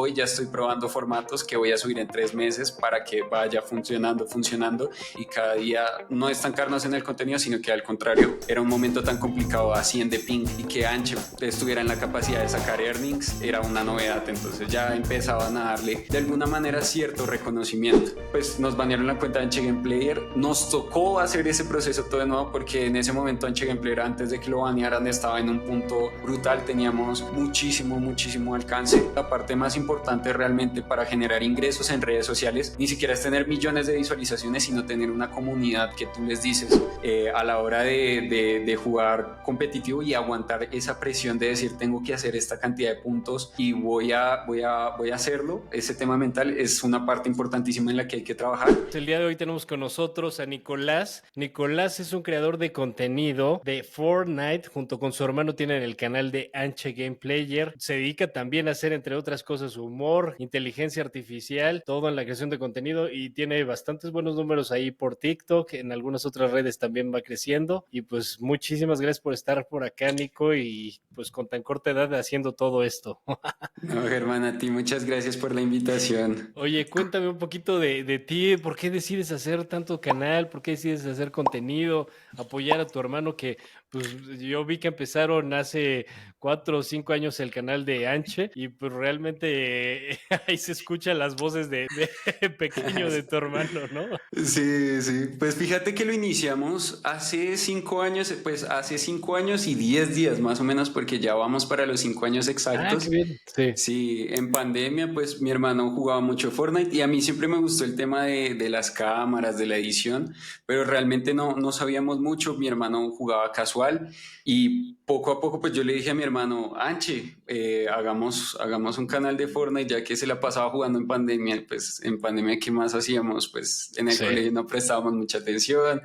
hoy ya estoy probando formatos que voy a subir en 3 meses para que vaya funcionando y cada día no estancarnos en el contenido, sino que al contrario, era un momento tan complicado a 100 de ping y que Anche estuviera en la capacidad de sacar earnings era una novedad. Entonces ya empezaban a darle de alguna manera cierto reconocimiento. Pues nos banearon la cuenta de Anche Game Player, nos tocó hacer ese proceso todo de nuevo porque en ese momento Anche Game Player, antes de que lo banearan, estaba en un punto brutal, teníamos muchísimo alcance. La parte más importante realmente para generar ingresos en redes sociales ni siquiera es tener millones de visualizaciones, sino tener una comunidad que tú les dices a la hora de jugar competitivo y aguantar esa presión de decir tengo que hacer esta cantidad de puntos y voy a hacerlo. Ese tema mental es una parte importantísima en la que hay que trabajar. El día de hoy tenemos con nosotros a Nicolás. Nicolás es un creador de contenido de Fortnite. Junto con su hermano tienen el canal de Anche Game Player. Se dedica también a hacer, entre otras cosas, humor, inteligencia artificial, todo en la creación de contenido, y tiene bastantes buenos números ahí por TikTok. En algunas otras redes también va creciendo. Y pues muchísimas gracias por estar por acá, Nico, y pues con tan corta edad haciendo todo esto. No, Germán, a ti muchas gracias por la invitación. Oye, cuéntame un poquito de ti. ¿Por qué decides hacer tanto canal? ¿Por qué decides hacer contenido? Apoyar a tu hermano que, pues yo vi que empezaron hace 4 o 5 años el canal de Anche, y pues realmente ahí se escuchan las voces de pequeño de tu hermano, ¿no? Sí, pues fíjate que lo iniciamos hace 5 años, pues hace 5 años y 10 días más o menos, porque ya vamos para los 5 años Ah, qué exactos. bien. Sí. Sí, en pandemia, pues mi hermano jugaba mucho Fortnite y a mí siempre me gustó el tema de las cámaras, de la edición, pero realmente no sabíamos mucho. Mi hermano jugaba casual y poco a poco, pues yo le dije a mi hermano, Anche, hagamos un canal de Fortnite, ya que se la pasaba jugando en pandemia. Pues en pandemia, ¿qué más hacíamos? Pues en el Sí. colegio no prestábamos mucha atención.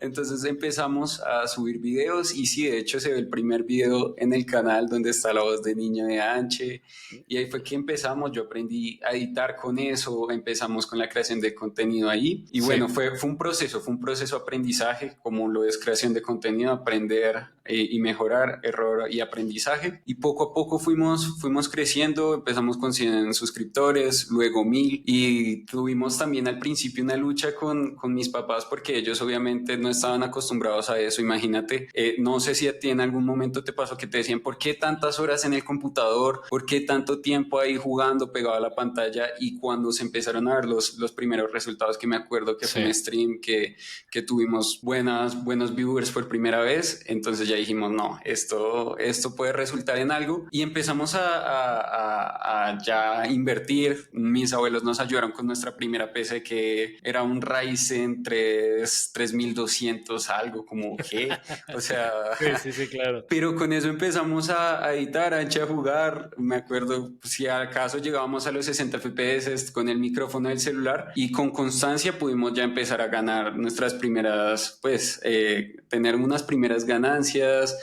Entonces empezamos a subir videos y sí, de hecho se ve el primer video en el canal donde está la voz de niño de Anche y ahí fue que empezamos. Yo aprendí a editar con eso, empezamos con la creación de contenido ahí y Sí. bueno, fue un proceso de aprendizaje, como lo es creación de contenido, aprender y mejorar, error y aprendizaje, y poco a poco fuimos creciendo. Empezamos con 100 suscriptores, luego 1000, y tuvimos también al principio una lucha con mis papás porque ellos obviamente no estaban acostumbrados a eso. Imagínate, no sé si a ti en algún momento te pasó que te decían ¿por qué tantas horas en el computador? ¿Por qué tanto tiempo ahí jugando pegado a la pantalla? Y cuando se empezaron a ver los primeros resultados, que me acuerdo que fue Sí. un stream que tuvimos buenos viewers por primera vez, entonces ya dijimos, no, esto puede resultar en algo, y empezamos a ya invertir. Mis abuelos nos ayudaron con nuestra primera PC, que era un Ryzen 3200 algo, como que, o sea, Sí, claro. pero con eso empezamos a editar, a jugar. Me acuerdo, si acaso llegábamos a los 60 FPS con el micrófono del celular, y con constancia pudimos ya empezar a ganar nuestras primeras, pues, tener unas primeras ganancias.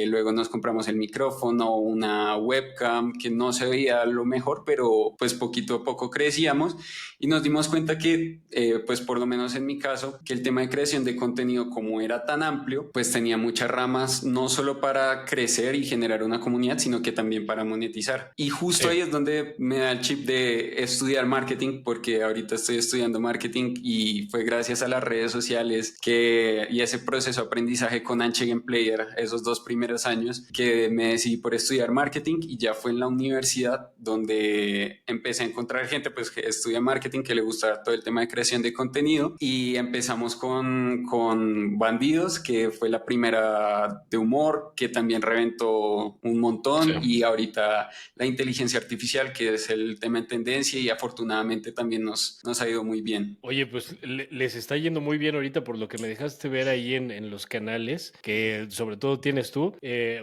Luego nos compramos el micrófono, una webcam que no se veía lo mejor, pero pues poquito a poco crecíamos y nos dimos cuenta que, pues por lo menos en mi caso, que el tema de creación de contenido, como era tan amplio, pues tenía muchas ramas, no solo para crecer y generar una comunidad, sino que también para monetizar. Y justo Sí. ahí es donde me da el chip de estudiar marketing, porque ahorita estoy estudiando marketing y fue gracias a las redes sociales y ese proceso de aprendizaje con Anche Game Player, esos 2 primeros años, que me decidí por estudiar marketing, y ya fue en la universidad donde empecé a encontrar gente pues que estudia marketing, que le gusta todo el tema de creación de contenido, y empezamos con Bandidos, que fue la primera de humor, que también reventó un montón, Sí. y ahorita la inteligencia artificial, que es el tema en tendencia, y afortunadamente también nos ha ido muy bien. Oye, pues les está yendo muy bien ahorita por lo que me dejaste ver ahí en los canales, que sobre todo tienes tú,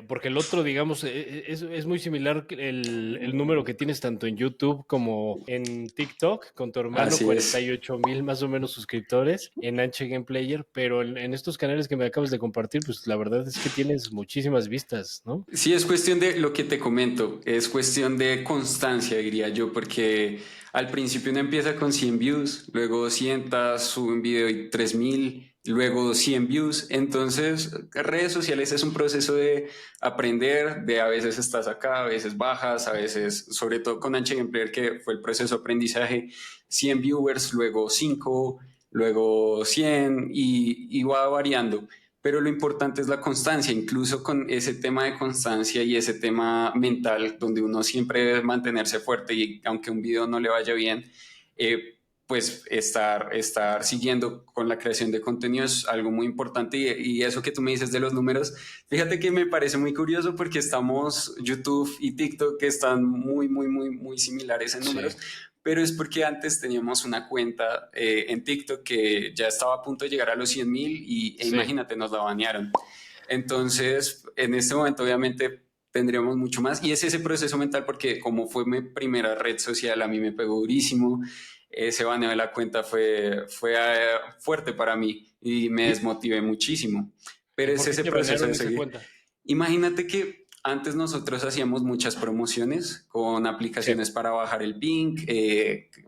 porque el otro, digamos, es muy similar el número que tienes tanto en YouTube como en TikTok, con tu hermano, Así es. 48,000 más o menos suscriptores en Anche Game Player, pero en estos canales que me acabas de compartir, pues la verdad es que tienes muchísimas vistas, ¿no? Sí, es cuestión de lo que te comento, es cuestión de constancia, diría yo, porque Al principio uno empieza con 100 views, luego 200, sube un video y 3000, luego 100 views. Entonces, redes sociales es un proceso de aprender, de a veces estás acá, a veces bajas, a veces, sobre todo con Anche Gameplayer, que fue el proceso de aprendizaje, 100 viewers, luego 5, luego 100 y va variando. Pero lo importante es la constancia, incluso con ese tema de constancia y ese tema mental, donde uno siempre debe mantenerse fuerte y aunque un video no le vaya bien, pues estar siguiendo con la creación de contenido es algo muy importante y eso que tú me dices de los números, fíjate que me parece muy curioso porque YouTube y TikTok que están muy similares en Sí. números, pero es porque antes teníamos una cuenta en TikTok que ya estaba a punto de llegar a los 100,000 e Sí. imagínate, nos la banearon. Entonces, en este momento obviamente tendríamos mucho más y es ese proceso mental porque como fue mi primera red social, a mí me pegó durísimo, ese baneo de la cuenta fue fuerte para mí y me ¿Y, desmotivé muchísimo, y pero es por qué ese te proceso banearon de esa seguir. cuenta? Imagínate que antes nosotros hacíamos muchas promociones con Sí. aplicaciones para bajar el ping,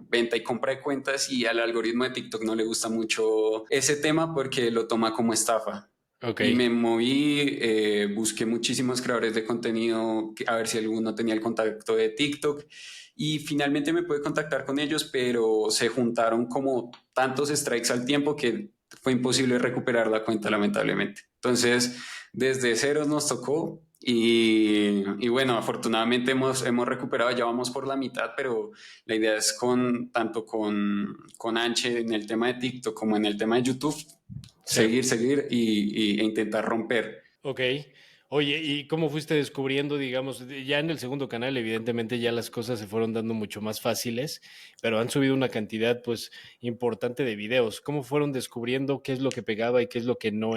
venta y compra de cuentas y al algoritmo de TikTok no le gusta mucho ese tema porque lo toma como estafa. Ok. Y me moví, busqué muchísimos creadores de contenido a ver si alguno tenía el contacto de TikTok y finalmente me pude contactar con ellos, pero se juntaron como tantos strikes al tiempo que fue imposible recuperar la cuenta lamentablemente. Entonces, desde ceros nos tocó y bueno, afortunadamente hemos recuperado, ya vamos por la mitad, pero la idea es tanto con Anche en el tema de TikTok como en el tema de YouTube, Sí. seguir e intentar romper. Ok. Oye, ¿y cómo fuiste descubriendo, digamos, ya en el segundo canal, evidentemente ya las cosas se fueron dando mucho más fáciles, pero han subido una cantidad, pues, importante de videos? ¿Cómo fueron descubriendo qué es lo que pegaba y qué es lo que no,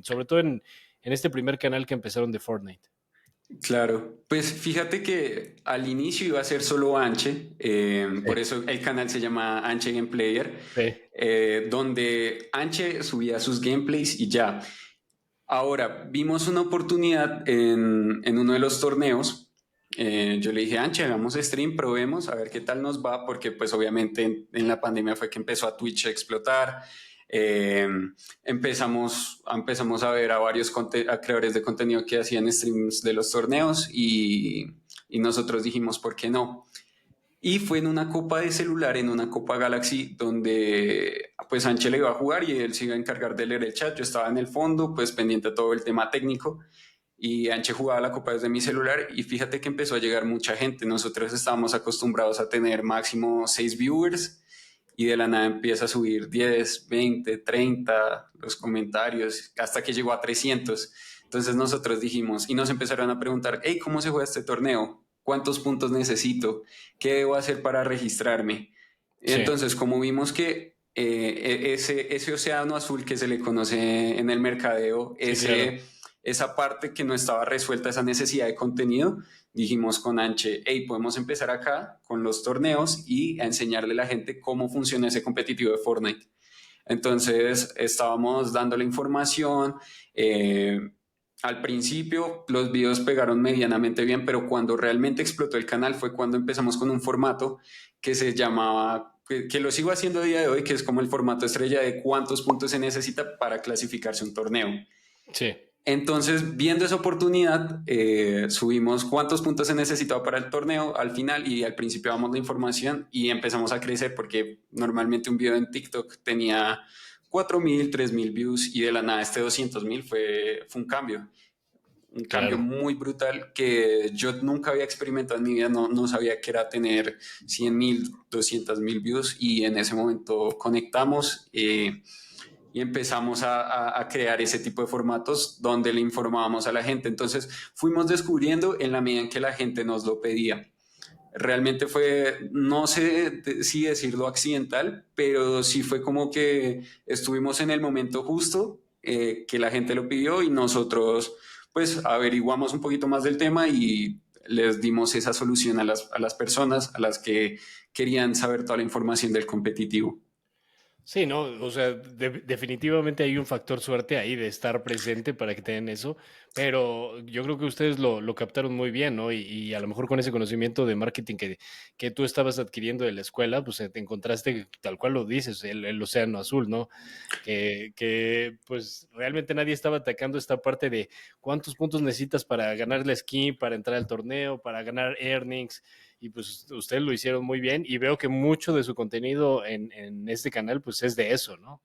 sobre todo en este primer canal que empezaron de Fortnite? Claro, pues fíjate que al inicio iba a ser solo Anche, Sí, por eso el canal se llama Anche Gameplayer, sí, donde Anche subía sus gameplays y ya. Ahora, vimos una oportunidad en uno de los torneos. Yo le dije, Anche, hagamos stream, probemos, a ver qué tal nos va, porque pues obviamente en la pandemia fue que empezó a Twitch a explotar. Eh, empezamos a ver a varios a creadores de contenido que hacían streams de los torneos y nosotros dijimos, ¿por qué no? Y fue en una copa de celular, en una copa Galaxy, donde pues Anche le iba a jugar y él se iba a encargar de leer el chat. Yo estaba en el fondo, pues pendiente de todo el tema técnico. Y Anche jugaba la copa desde mi celular y fíjate que empezó a llegar mucha gente. Nosotros estábamos acostumbrados a tener máximo 6 viewers y de la nada empieza a subir 10, 20, 30 los comentarios hasta que llegó a 300. Entonces nosotros dijimos y nos empezaron a preguntar, hey, ¿cómo se juega este torneo? ¿Cuántos puntos necesito? ¿Qué debo hacer para registrarme? sí, Entonces, como vimos que ese océano azul que se le conoce en el mercadeo, sí, claro. esa parte que no estaba resuelta, esa necesidad de contenido, dijimos con Anche, hey, podemos empezar acá con los torneos y a enseñarle a la gente cómo funciona ese competitivo de Fortnite. Entonces estábamos dando la información. eh, Al principio los videos pegaron medianamente bien, pero cuando realmente explotó el canal fue cuando empezamos con un formato que se llamaba, que lo sigo haciendo a día de hoy, que es como el formato estrella de cuántos puntos se necesita para clasificarse un torneo. Sí. Entonces, viendo esa oportunidad, subimos cuántos puntos se necesitaba para el torneo al final y al principio damos la información y empezamos a crecer porque normalmente un video en TikTok tenía 4,000, 3,000 views y de la nada este 200,000 fue un cambio Claro. muy brutal que yo nunca había experimentado en mi vida, no sabía que era tener 100,000, 200,000 views y en ese momento conectamos. Y empezamos a crear ese tipo de formatos donde le informábamos a la gente. Entonces fuimos descubriendo en la medida en que la gente nos lo pedía. Realmente fue, no sé si decirlo accidental, pero sí fue como que estuvimos en el momento justo que la gente lo pidió y nosotros pues averiguamos un poquito más del tema y les dimos esa solución a las personas a las que querían saber toda la información del competitivo. Sí, no, o sea, definitivamente hay un factor suerte ahí de estar presente para que tengan eso, pero yo creo que ustedes lo captaron muy bien, ¿no? Y a lo mejor con ese conocimiento de marketing que tú estabas adquiriendo de la escuela, pues te encontraste, tal cual lo dices, el océano azul, ¿no? Pues realmente nadie estaba atacando esta parte de cuántos puntos necesitas para ganar la skin, para entrar al torneo, para ganar earnings, y pues ustedes lo hicieron muy bien y veo que mucho de su contenido en este canal pues es de eso, ¿no?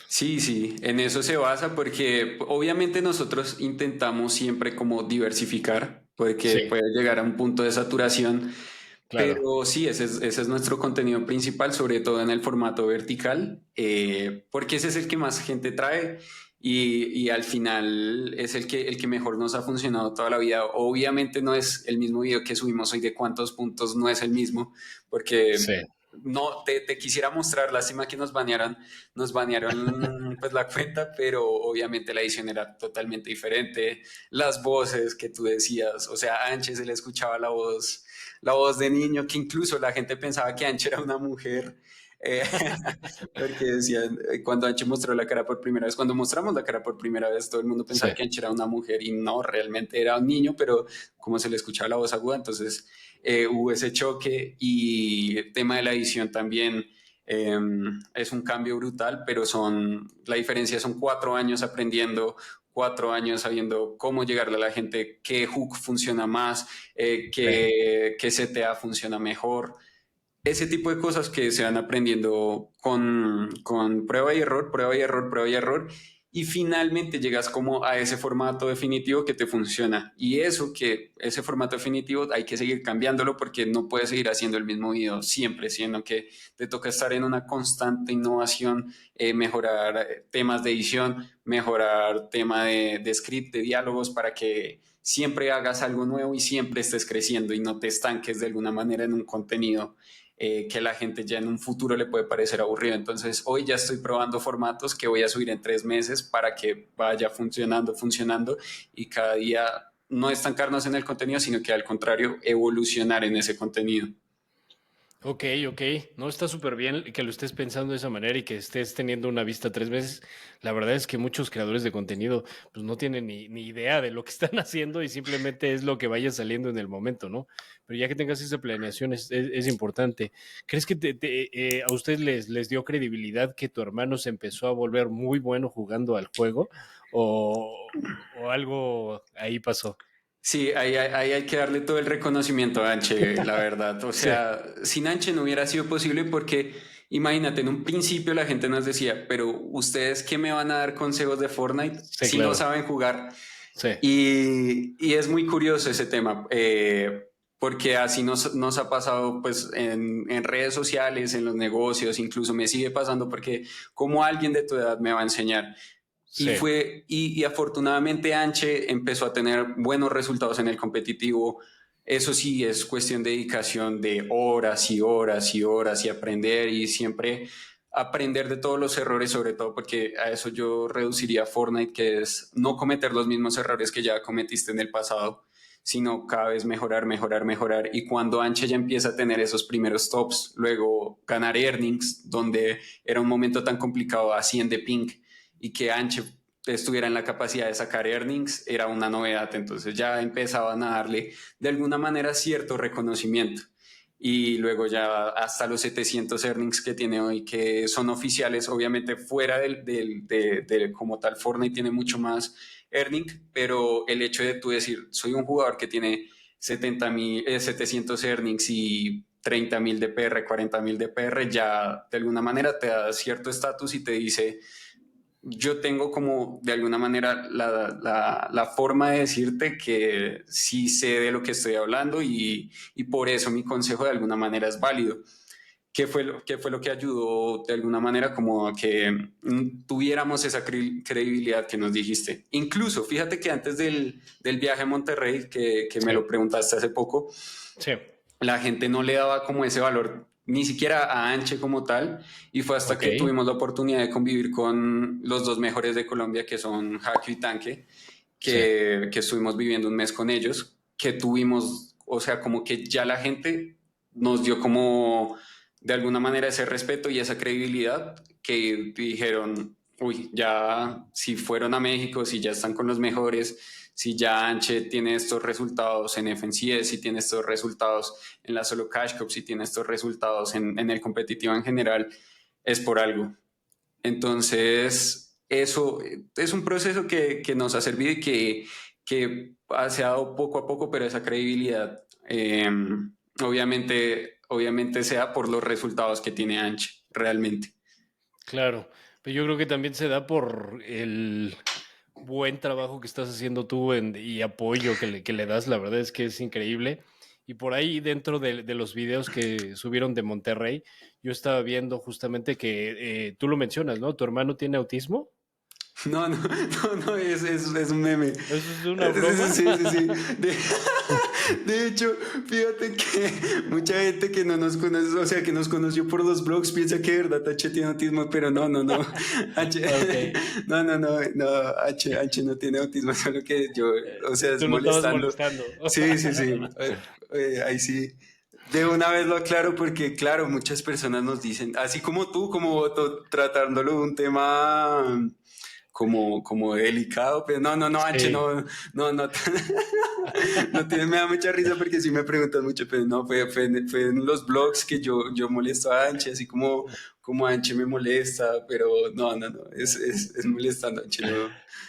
Sí, sí, en eso se basa porque obviamente nosotros intentamos siempre como diversificar, porque Sí, puede llegar a un punto de saturación, claro, pero sí, ese es nuestro contenido principal, sobre todo en el formato vertical, porque ese es el que más gente trae y al final es el que mejor nos ha funcionado toda la vida. Obviamente no es el mismo video que subimos hoy de cuántos puntos, no es el mismo, porque sí, no te quisiera mostrar, lástima que nos banearon pues la cuenta, pero obviamente la edición era totalmente diferente. Las voces que tú decías, o sea, a Anche se le escuchaba la voz de niño, que incluso la gente pensaba que Anche era una mujer. eh, Porque decían, cuando Anche mostró la cara por primera vez, cuando mostramos la cara por primera vez, todo el mundo sí, pensaba que Anche era una mujer y no, realmente era un niño, pero como se le escuchaba la voz aguda, entonces hubo ese choque y el tema de la edición también eh, es un cambio brutal, pero la diferencia son 4 años aprendiendo, 4 años sabiendo cómo llegarle a la gente, qué hook funciona más, sí. qué CTA funciona mejor. Ese tipo de cosas que se van aprendiendo con prueba y error, prueba y error, prueba y error, y finalmente llegas como a ese formato definitivo que te funciona. Y ese formato definitivo hay que seguir cambiándolo porque no puedes seguir haciendo el mismo video siempre, sino que te toca estar en una constante innovación, mejorar temas de edición, mejorar tema de script, de diálogos, para que siempre hagas algo nuevo y siempre estés creciendo y no te estanques de alguna manera en un contenido que a la gente ya en un futuro le puede parecer aburrido. Entonces, hoy ya estoy probando formatos que voy a subir en 3 meses para que vaya funcionando, funcionando y cada día no estancarnos en el contenido, sino que al contrario, evolucionar en ese contenido. Ok, ok. No, está súper bien que lo estés pensando de esa manera y que estés teniendo una vista 3 meses. La verdad es que muchos creadores de contenido pues no tienen ni idea de lo que están haciendo y simplemente es lo que vaya saliendo en el momento, ¿no? Pero ya que tengas esa planeación es importante. ¿Crees que a ustedes les dio credibilidad que tu hermano se empezó a volver muy bueno jugando al juego o algo ahí pasó? Sí, ahí hay que darle todo el reconocimiento a Anche, la verdad. O Sí, sea, sin Anche no hubiera sido posible porque, imagínate, en un principio la gente nos decía, pero ¿ustedes qué me van a dar consejos de Fortnite sí, si no claro. saben jugar? Sí, Y es muy curioso ese tema, porque así nos ha pasado pues en redes sociales, en los negocios, incluso me sigue pasando porque como alguien de tu edad me va a enseñar. Y sí. fue, y afortunadamente Anche empezó a tener buenos resultados en el competitivo. Eso sí, es cuestión de dedicación de horas y horas y horas y aprender y siempre aprender de todos los errores, sobre todo porque a eso yo reduciría Fortnite, que es no cometer los mismos errores que ya cometiste en el pasado, sino cada vez mejorar, mejorar, mejorar. Y cuando Anche ya empieza a tener esos primeros tops, luego ganar earnings, donde era un momento tan complicado a 100 de ping y que Anche estuviera en la capacidad de sacar earnings era una novedad. Entonces ya empezaban a darle de alguna manera cierto reconocimiento. Y luego ya hasta los 700 earnings que tiene hoy, que son oficiales, obviamente fuera como tal, Fortnite tiene mucho más earning, pero el hecho de tú decir, soy un jugador que tiene 700 earnings y 30.000 de PR, 40.000 de PR, ya de alguna manera te da cierto estatus y te dice, yo tengo como de alguna manera la forma de decirte que sí sé de lo que estoy hablando y por eso mi consejo de alguna manera es válido. ¿Qué fue lo que ayudó de alguna manera como a que tuviéramos esa credibilidad que nos dijiste? Incluso, fíjate que antes del viaje a Monterrey, que me Sí, lo preguntaste hace poco, sí, la gente no le daba como ese valor ni siquiera a Anche como tal, y fue hasta ok, que tuvimos la oportunidad de convivir con los dos mejores de Colombia, que son Jaque y Tanque, sí, que estuvimos viviendo un mes con ellos, que tuvimos, o sea, como que ya la gente nos dio como de alguna manera ese respeto y esa credibilidad que dijeron, uy, ya si fueron a México, si ya están con los mejores, si ya Anche tiene estos resultados en FNCS, si tiene estos resultados en la solo Cash Cup, si tiene estos resultados en el competitivo en general, es por algo. Entonces, eso es un proceso que nos ha servido y que se ha dado poco a poco, pero esa credibilidad obviamente sea por los resultados que tiene Anche, realmente. Claro, pero yo creo que también se da por el buen trabajo que estás haciendo tú y apoyo que le das, la verdad es que es increíble. Y por ahí dentro de los videos que subieron de Monterrey, yo estaba viendo justamente que tú lo mencionas, ¿no? ¿Tu hermano tiene autismo? No, no, no, no, es un meme. ¿Eso es una broma? Sí, sí, sí. De hecho, fíjate que mucha gente que no nos conoce, o sea, que nos conoció por los blogs, piensa que de verdad H tiene autismo, pero no, no, no. H, Ok. no, no, no, no, H no tiene autismo, solo que yo, o sea, es Tú lo estabas molestando. molestando. Sí, sí, sí. Ahí sí. De una vez lo aclaro porque, claro, muchas personas nos dicen, así como tú, como tratándolo de un tema como delicado, pero no, no, no, Anche, Sí. no, no, no, no tiene, me da mucha risa porque sí me preguntan mucho, pero no, fue en los blogs que yo molesto a Anche, así como Anche me molesta, pero no, no, no, es molestando a Anche, no.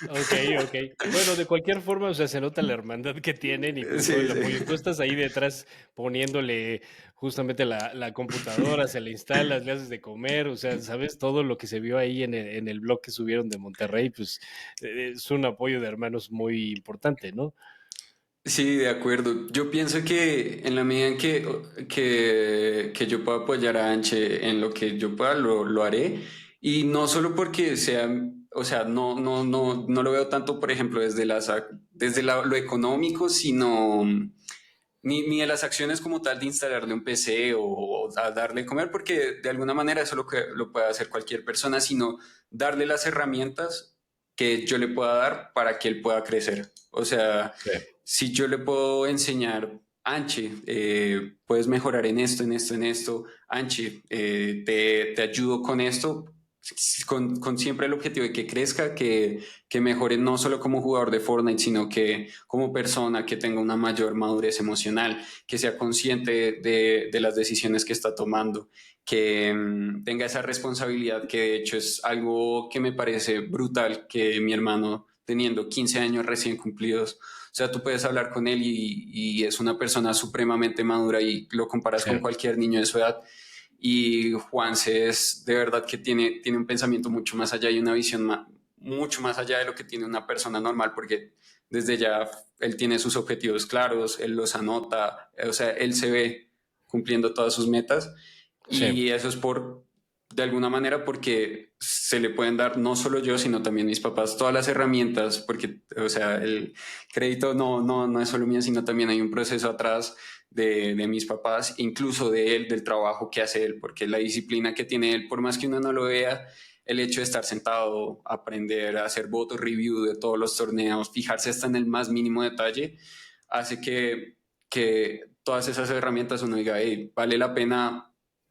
Ok, ok. Bueno, de cualquier forma, o sea, se nota la hermandad que tienen y pues todo Sí, el sí. apoyo. Tú estás ahí detrás poniéndole justamente la computadora, se la instalas, le haces de comer, o sea, sabes todo lo que se vio ahí en el blog que subieron de Monterrey, pues es un apoyo de hermanos muy importante, ¿no? Sí, de acuerdo. Yo pienso que en la medida en que yo pueda apoyar a Anche en lo que yo pueda, lo haré. Y no solo porque sea, o sea, no lo veo tanto, por ejemplo, lo económico, sino ni de las acciones como tal de instalarle un PC o a darle de comer, porque de alguna manera eso lo puede hacer cualquier persona, sino darle las herramientas que yo le pueda dar para que él pueda crecer. O sea, Sí. si yo le puedo enseñar, Anche, puedes mejorar en esto, en esto, en esto, Anche, te ayudo con esto, con siempre el objetivo de que crezca, que mejore no solo como jugador de Fortnite, sino que como persona, que tenga una mayor madurez emocional, que sea consciente de las decisiones que está tomando, que tenga esa responsabilidad, que de hecho es algo que me parece brutal que mi hermano, teniendo 15 años recién cumplidos, o sea, tú puedes hablar con él y es una persona supremamente madura y lo comparas Sí. con cualquier niño de su edad. Y Juanse es de verdad que tiene un pensamiento mucho más allá y una visión mucho más allá de lo que tiene una persona normal, porque desde ya él tiene sus objetivos claros, él los anota, o sea, él se ve cumpliendo todas sus metas Sí. y eso es de alguna manera porque se le pueden dar no solo yo, sino también mis papás todas las herramientas, porque, o sea, el crédito no es solo mío, sino también hay un proceso atrás de mis papás, incluso de él, del trabajo que hace él, porque la disciplina que tiene él, por más que uno no lo vea, el hecho de estar sentado, aprender a hacer voto review de todos los torneos, fijarse hasta en el más mínimo detalle, hace que todas esas herramientas uno diga, hey, vale la pena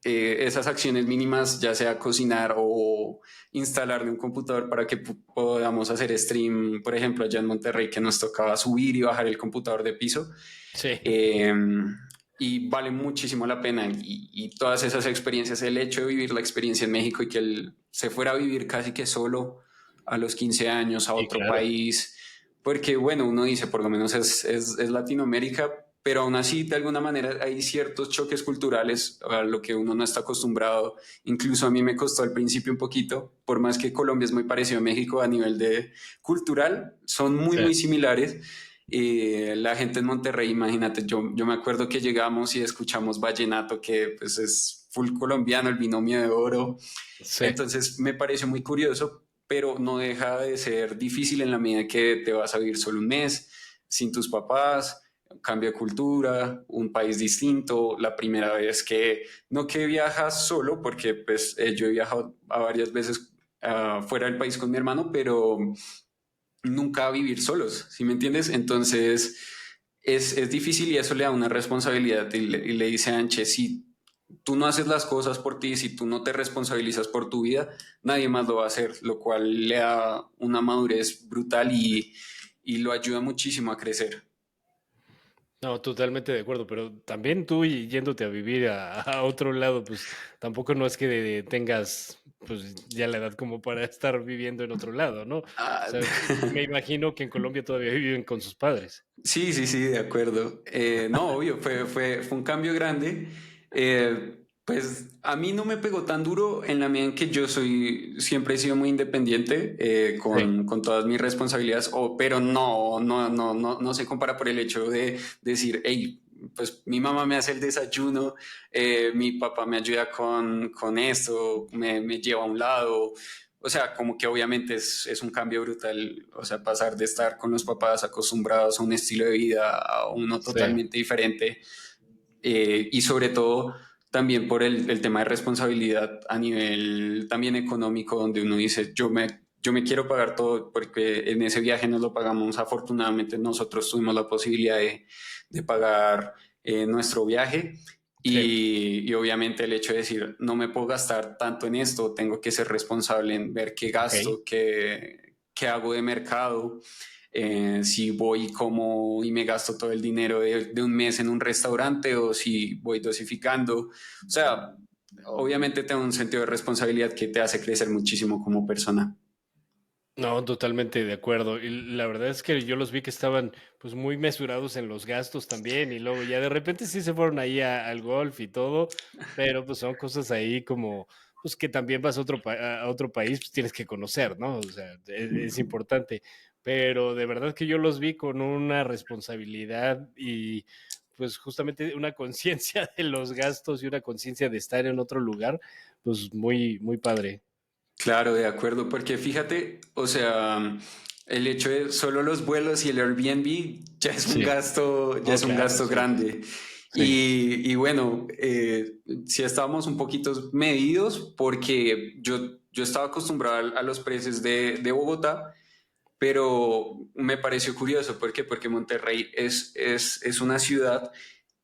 esas acciones mínimas, ya sea cocinar o instalarle un computador para que podamos hacer stream, por ejemplo, allá en Monterrey, que nos tocaba subir y bajar el computador de piso. Sí. Eh, y vale muchísimo la pena. Y todas esas experiencias, el hecho de vivir la experiencia en México y que él se fuera a vivir casi que solo a los 15 años a Sí, otro claro. país, porque bueno, uno dice, por lo menos es Latinoamérica, pero aún así, de alguna manera, hay ciertos choques culturales a lo que uno no está acostumbrado. Incluso a mí me costó al principio un poquito, por más que Colombia es muy parecido a México a nivel de cultural, son muy, Sí. muy similares. La gente en Monterrey, imagínate, yo me acuerdo que llegamos y escuchamos vallenato, que pues es full colombiano, el binomio de oro. Sí. Entonces me pareció muy curioso, pero no deja de ser difícil en la medida que te vas a vivir solo un mes, sin tus papás, cambio de cultura, un país distinto, la primera vez no que viajas solo, porque pues yo he viajado a varias veces fuera del país con mi hermano, pero nunca vivir solos, ¿sí me entiendes? Entonces es difícil y eso le da una responsabilidad y le dice a Anche, sí, tú no haces las cosas por ti, si tú no te responsabilizas por tu vida, nadie más lo va a hacer, lo cual le da una madurez brutal y lo ayuda muchísimo a crecer. No, totalmente de acuerdo, pero también tú yéndote a vivir a otro lado, pues tampoco no es que tengas pues ya la edad como para estar viviendo en otro lado, ¿no? O Ah, sea, me imagino que en Colombia todavía viven con sus padres. sí, sí, sí, de acuerdo. No, obvio, fue un cambio grande. Pues a mí no me pegó tan duro en la medida en que yo siempre he sido muy independiente Sí, con todas mis responsabilidades, pero no se compara por el hecho de decir, hey, pues mi mamá me hace el desayuno, mi papá me ayuda con esto, me lleva a un lado. O sea, como que obviamente es un cambio brutal, o sea, pasar de estar con los papás acostumbrados a un estilo de vida a uno sí, totalmente diferente y sobre todo también por el tema de responsabilidad a nivel también económico, donde uno dice, yo me quiero pagar todo porque en ese viaje nos lo pagamos, afortunadamente nosotros tuvimos la posibilidad de pagar nuestro viaje sí, y obviamente el hecho de decir, no me puedo gastar tanto en esto, tengo que ser responsable en ver qué ok. gasto, qué hago de mercado, si voy como y me gasto todo el dinero de un mes en un restaurante o si voy dosificando. O sea, obviamente tengo un sentido de responsabilidad que te hace crecer muchísimo como persona. No, totalmente de acuerdo. Y la verdad es que yo los vi que estaban pues muy mesurados en los gastos también y luego ya de repente sí se fueron ahí al golf y todo, pero pues son cosas ahí como pues que también vas a a otro país, pues tienes que conocer, ¿no? O sea, es importante. Pero de verdad que yo los vi con una responsabilidad y pues justamente una conciencia de los gastos y una conciencia de estar en otro lugar, pues muy, muy padre. Claro, de acuerdo, porque fíjate, o sea, el hecho de solo los vuelos y el Airbnb Sí. ya Oh, es un claro, gasto sí. grande. Sí. Y bueno, sí estábamos un poquito medidos porque yo estaba acostumbrado a los precios de Bogotá, pero me pareció curioso. ¿Por qué? Porque Monterrey es una ciudad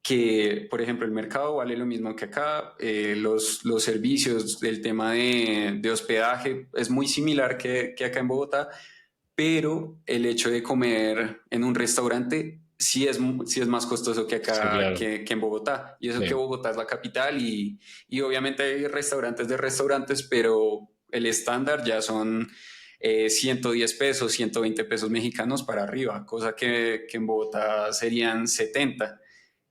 que, por ejemplo, el mercado vale lo mismo que acá, los servicios, el tema de hospedaje es muy similar que acá en Bogotá, pero el hecho de comer en un restaurante sí es más costoso que Sí, acá, claro. que en Bogotá. Y eso Sí. que Bogotá es la capital y obviamente hay restaurantes de restaurantes, pero el estándar ya son 110 pesos, 120 pesos mexicanos para arriba, cosa que en Bogotá serían 70.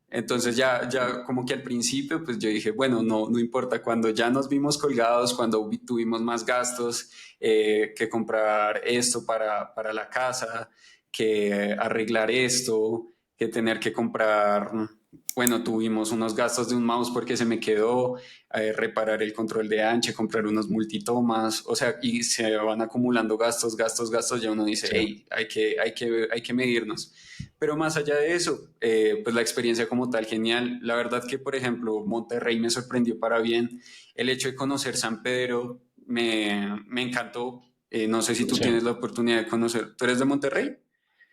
Entonces ya como que al principio pues yo dije, bueno, no importa, cuando ya nos vimos colgados, cuando tuvimos más gastos, que comprar esto para la casa, que arreglar esto, que tener que comprar, bueno, tuvimos unos gastos de un mouse porque se me quedó, reparar el control de anche, comprar unos multitomas, o sea, y se van acumulando gastos, ya uno dice, Sí. hey, hay que medirnos. Pero más allá de eso, pues la experiencia como tal, genial. La verdad que, por ejemplo, Monterrey me sorprendió para bien. El hecho de conocer San Pedro me encantó. No sé si tú Sí. tienes la oportunidad de conocer. ¿Tú eres de Monterrey?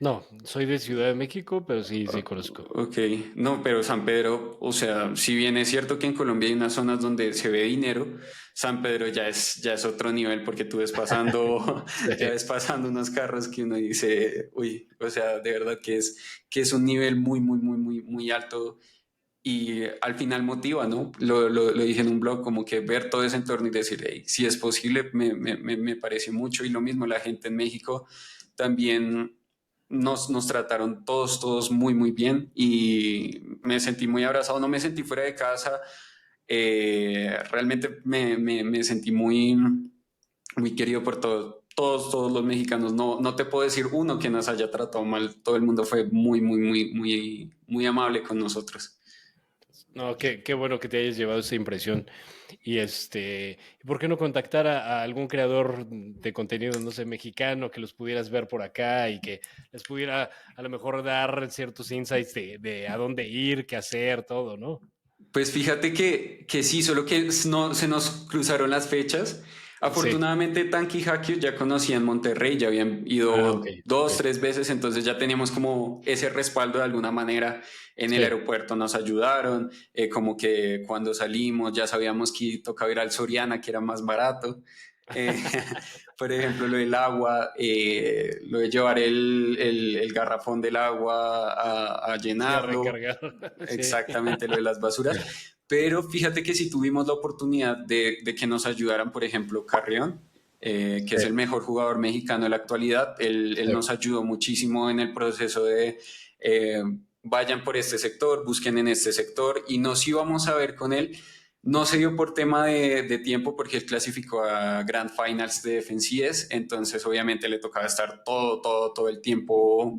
No, soy de Ciudad de México, pero sí, sí conozco. Ok, no, pero San Pedro, o sea, si bien es cierto que en Colombia hay unas zonas donde se ve dinero, San Pedro ya es otro nivel porque tú ves pasando, ya Sí. ves pasando unos carros que uno dice, uy, o sea, de verdad que es un nivel muy alto y al final motiva, ¿no? Lo dije en un blog, como que ver todo ese entorno y decir, hey, si es posible, me pareció mucho. Y lo mismo la gente en México también nos trataron todos muy bien y me sentí muy abrazado, no me sentí fuera de casa, realmente me sentí muy querido por todos los mexicanos. No te puedo decir uno que nos haya tratado mal, todo el mundo fue muy amable con nosotros. No, qué bueno que te hayas llevado esa impresión. Y ¿por qué no contactar a algún creador de contenido, no sé, mexicano, que los pudieras ver por acá y que les pudiera a lo mejor dar ciertos insights de a dónde ir, qué hacer, todo, ¿no? Pues fíjate que sí, solo que no, se nos cruzaron las fechas. Sí. Afortunadamente, Tank y Hakio ya conocían Monterrey, ya habían Ah, ok, ido ok. 2, 3 veces, entonces ya teníamos como ese respaldo de alguna manera en el Sí. aeropuerto, nos ayudaron, como que cuando salimos ya sabíamos que tocaba ir al Soriana, que era más barato. Eh, por ejemplo, lo del agua, lo de llevar el garrafón del agua a Sí, a llenarlo, recargar. Sí. exactamente lo de las basuras. Pero fíjate que si tuvimos la oportunidad de que nos ayudaran, por ejemplo, Carrión, que es Sí, el mejor jugador mexicano de la actualidad, él sí. nos ayudó muchísimo en el proceso de eh, vayan por este sector, busquen en este sector, y nos íbamos a ver con él. No se dio por tema de tiempo porque él clasificó a Grand Finals de FNCS, entonces obviamente le tocaba estar todo el tiempo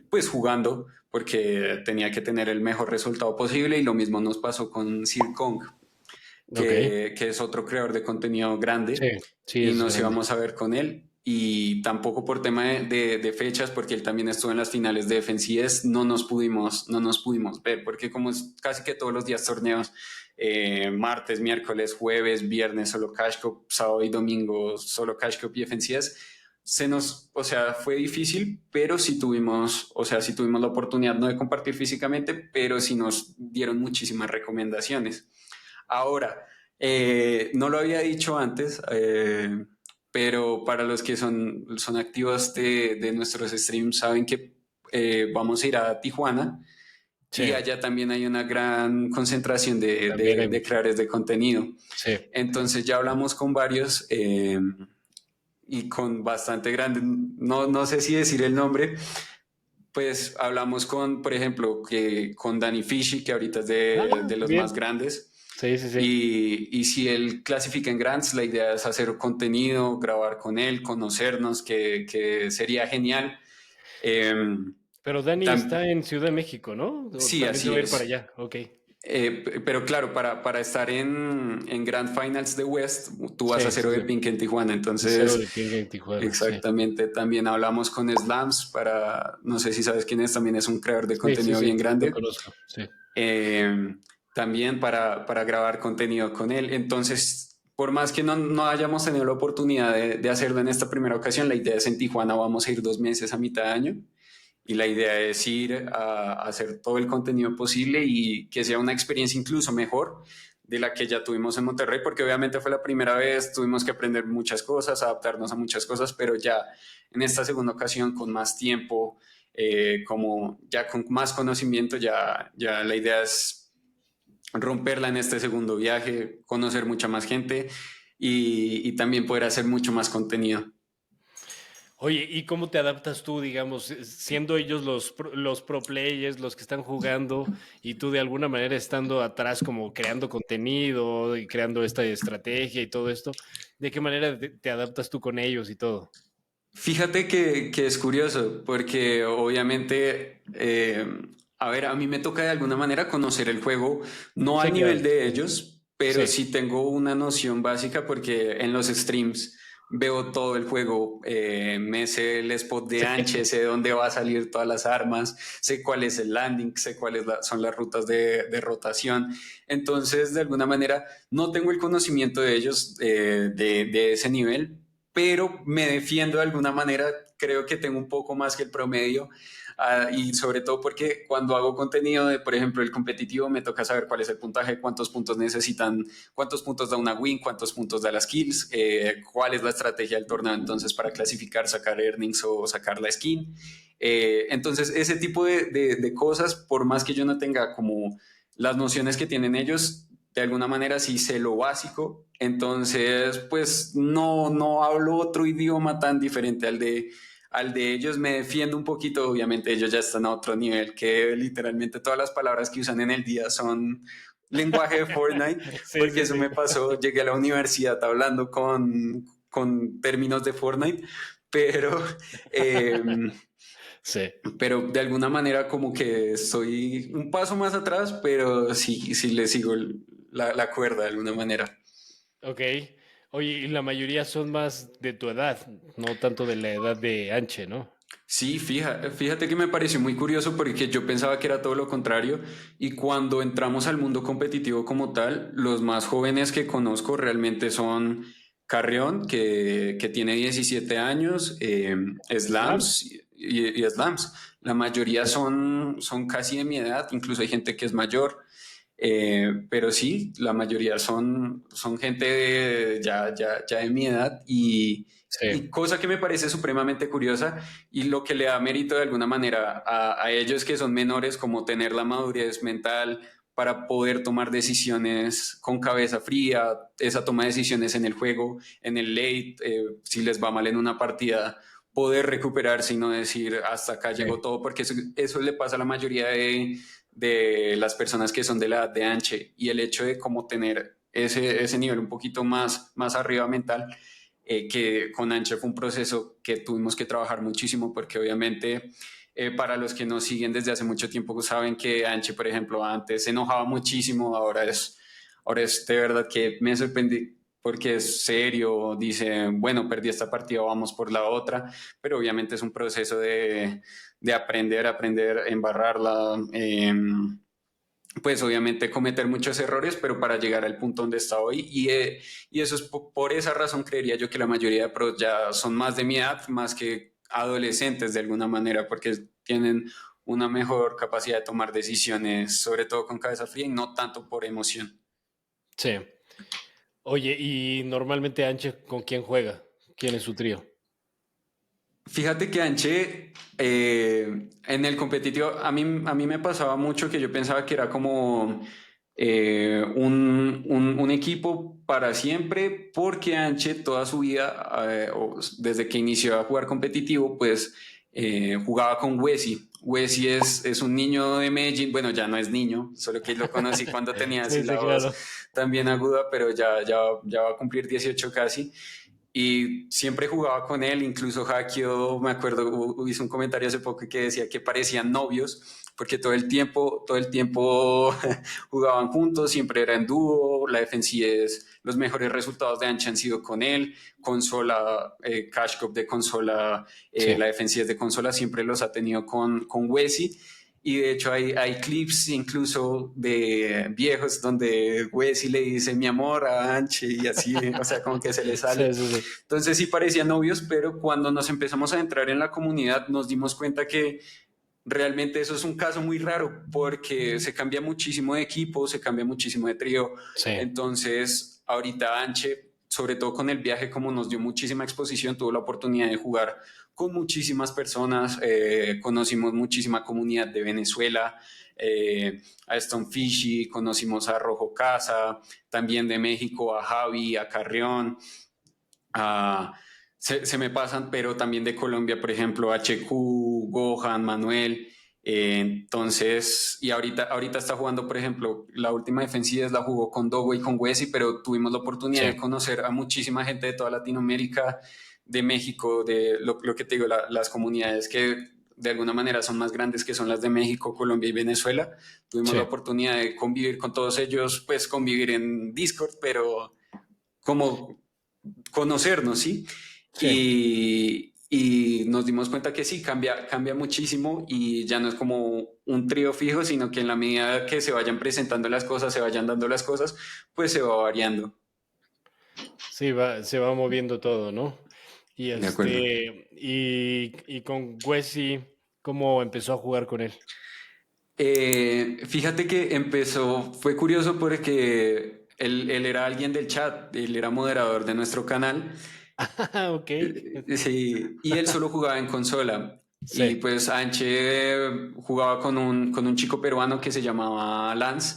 pues jugando porque tenía que tener el mejor resultado posible, y lo mismo nos pasó con Sir Kong, Ok. que es otro creador de contenido Sí, grande, sí, y es nos grande. íbamos a ver con él. Y tampoco por tema de fechas, porque él también estuvo en las finales de FNCS, no nos pudimos ver, porque como es casi que todos los días torneos, martes, miércoles, jueves, viernes solo Cash Cup, sábado y domingo solo Cash Cup y FNCS, o sea, fue difícil, pero sí tuvimos, o sea, sí tuvimos la oportunidad no de compartir físicamente, pero sí nos dieron muchísimas recomendaciones. Ahora, no lo había dicho antes, pero para los que son activos de nuestros streams, saben que vamos a ir a Tijuana, y Sí, allá también hay una gran concentración de, también de- hay de mucho. creadores de contenido. Sí. Entonces ya hablamos con varios, y con bastante grande, no sé si decir el nombre, pues hablamos con, por ejemplo, con Danny Fishy, que ahorita es de, Ah, de los más bien. grandes. Sí, sí, sí. Y si él clasifica en Grants, la idea es hacer contenido, grabar con él, conocernos, que sería genial. Eh, Pero Dani está en Ciudad de México, ¿no? O sí, también se va así a ir para es. allá. Ok. Pero claro, para estar en Grand Finals de West, tú vas a Sí, cero sí, de sí. Pink en Tijuana. Cero Entonces, de ping en Tijuana, sí. exactamente, también hablamos con Slams no sé si sabes quién es, también es un creador de Sí, sí, contenido sí, bien lo grande. conozco. Sí. eh, También para grabar contenido con él. Entonces, por más que no hayamos tenido la oportunidad de hacerlo en esta primera ocasión, la idea es en Tijuana vamos a ir 2 meses a mitad de año, y la idea es ir a hacer todo el contenido posible y que sea una experiencia incluso mejor de la que ya tuvimos en Monterrey, porque obviamente fue la primera vez, tuvimos que aprender muchas cosas, adaptarnos a muchas cosas, pero ya en esta segunda ocasión con más tiempo, como ya con más conocimiento, ya la idea es romperla en este segundo viaje, conocer mucha más gente, y también poder hacer mucho más contenido. Oye, ¿y cómo te adaptas tú, digamos, siendo ellos los pro players, los que están jugando, y tú de alguna manera estando atrás como creando contenido y creando esta estrategia y todo esto? ¿De qué manera te adaptas tú con ellos y todo? Fíjate que es curioso, porque obviamente, a ver, a mí me toca de alguna manera conocer el juego, no Sí, al claro, nivel de sí. ellos, pero Sí. sí tengo una noción básica porque en los streams veo todo el juego, me sé el spot de Sí. Anche, sé dónde va a salir todas las armas, sé cuál es el landing, sé cuáles son las rutas de rotación. Entonces, de alguna manera, no tengo el conocimiento de ellos, de ese nivel, pero me defiendo de alguna manera, creo que tengo un poco más que el promedio, y sobre todo porque cuando hago contenido de, por ejemplo, el competitivo, me toca saber cuál es el puntaje, cuántos puntos necesitan, cuántos puntos da una win, cuántos puntos da las kills, cuál es la estrategia del torneo entonces para clasificar, sacar earnings o sacar la skin. Entonces, ese tipo de cosas, por más que yo no tenga como las nociones que tienen ellos, de alguna manera sí sé lo básico, entonces pues no hablo otro idioma tan diferente al de ellos, me defiendo un poquito, obviamente ellos ya están a otro nivel, que literalmente todas las palabras que usan en el día son lenguaje de Fortnite, Sí, porque sí, eso sí. me pasó, llegué a la universidad hablando con términos de Fortnite, pero... Eh, Sí. pero de alguna manera como que estoy un paso más atrás, pero sí le sigo la cuerda de alguna manera. Ok. Oye, y la mayoría son más de tu edad, no tanto de la edad de Anche, ¿no? Sí, fíjate que me pareció muy curioso porque yo pensaba que era todo lo contrario, y cuando entramos al mundo competitivo como tal, los más jóvenes que conozco realmente son Carrión, que tiene 17 años, Slams. Slams y Slams. La mayoría son casi de mi edad, incluso hay gente que es mayor, pero sí, la mayoría son gente ya de mi edad y Sí. cosa que me parece supremamente curiosa y lo que le da mérito de alguna manera a ellos que son menores, como tener la madurez mental para poder tomar decisiones con cabeza fría, esa toma de decisiones en el juego, en el late, si les va mal en una partida, poder recuperarse y no decir hasta acá llegó Sí. todo, porque eso le pasa a la mayoría de las personas que son de la edad de Anche y el hecho de como tener ese nivel un poquito más arriba mental, que con Anche fue un proceso que tuvimos que trabajar muchísimo porque obviamente para los que nos siguen desde hace mucho tiempo saben que Anche, por ejemplo, antes se enojaba muchísimo, ahora es de verdad que me sorprendí porque es serio, dice, bueno, perdí esta partida, vamos por la otra, pero obviamente es un proceso de aprender, embarrarla, pues obviamente cometer muchos errores, pero para llegar al punto donde está hoy. Y eso es por esa razón creería yo que la mayoría de pros ya son más de mi edad, más que adolescentes de alguna manera, porque tienen una mejor capacidad de tomar decisiones, sobre todo con cabeza fría y no tanto por emoción. Sí. Oye, y normalmente Anche, ¿con quién juega? ¿Quién es su trío? Fíjate que Anche, en el competitivo, a mí me pasaba mucho que yo pensaba que era como un equipo para siempre, porque Anche toda su vida, o desde que inició a jugar competitivo, pues jugaba con Wesi. Wesi es un niño de Medellín, bueno, ya no es niño, solo que lo conocí cuando tenía así Sí, sí, la voz claro. también aguda, pero ya va a cumplir 18 casi y siempre jugaba con él, incluso Hakio, me acuerdo, hizo un comentario hace poco que decía que parecían novios, porque todo el tiempo jugaban juntos, siempre era en dúo, la defensiva es, los mejores resultados de Ancha han sido con él, consola, Cash Cup de consola, Sí. la defensiva de consola siempre los ha tenido con Wesi. Y de hecho hay clips incluso de viejos donde Wesley le dice mi amor a Anche y así, o sea, como que se le sale. Sí, sí, sí. Entonces sí parecían novios, pero cuando nos empezamos a entrar en la comunidad nos dimos cuenta que realmente eso es un caso muy raro porque se cambia muchísimo de equipo, se cambia muchísimo de trío. Sí. Entonces ahorita Anche, sobre todo con el viaje, como nos dio muchísima exposición, tuvo la oportunidad de jugar con muchísimas personas, conocimos muchísima comunidad de Venezuela, a Stone Fishy, conocimos a Rojo Casa, también de México a Javi, a Carrión, a, se me pasan, pero también de Colombia, por ejemplo, HQ, Gohan, Manuel. Entonces, y ahorita está jugando, por ejemplo, la última defensiva la jugó con Dogo y con Wesley, pero tuvimos la oportunidad Sí. de conocer a muchísima gente de toda Latinoamérica, de México, de lo que te digo, las comunidades que de alguna manera son más grandes que son las de México, Colombia y Venezuela. Tuvimos la Sí. oportunidad de convivir con todos ellos, pues convivir en Discord, pero como conocernos, ¿sí? Sí. Y nos dimos cuenta que sí, cambia muchísimo y ya no es como un trío fijo, sino que en la medida que se vayan presentando las cosas, se vayan dando las cosas, pues se va variando. Sí, se va moviendo todo, ¿no? Y De acuerdo. y con Wesi, ¿cómo empezó a jugar con él? Fíjate que fue curioso porque él era alguien del chat, él era moderador de nuestro canal. Ah, ok. Sí, y él solo jugaba en consola. Y Sí, pues Anche jugaba con un chico peruano que se llamaba Lance,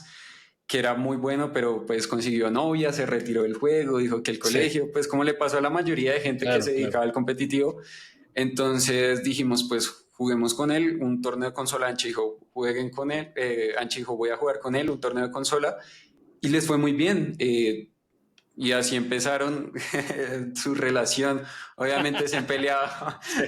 que era muy bueno, pero pues consiguió novia, se retiró del juego, dijo que el sí, colegio, pues como le pasó a la mayoría de gente que claro, se claro. dedicaba al competitivo. Entonces dijimos, pues juguemos con él, un torneo de consola. Anche dijo, jueguen con él. Anche dijo, voy a jugar con él, un torneo de consola. Y les fue muy bien. Y así empezaron su relación. Obviamente Sí,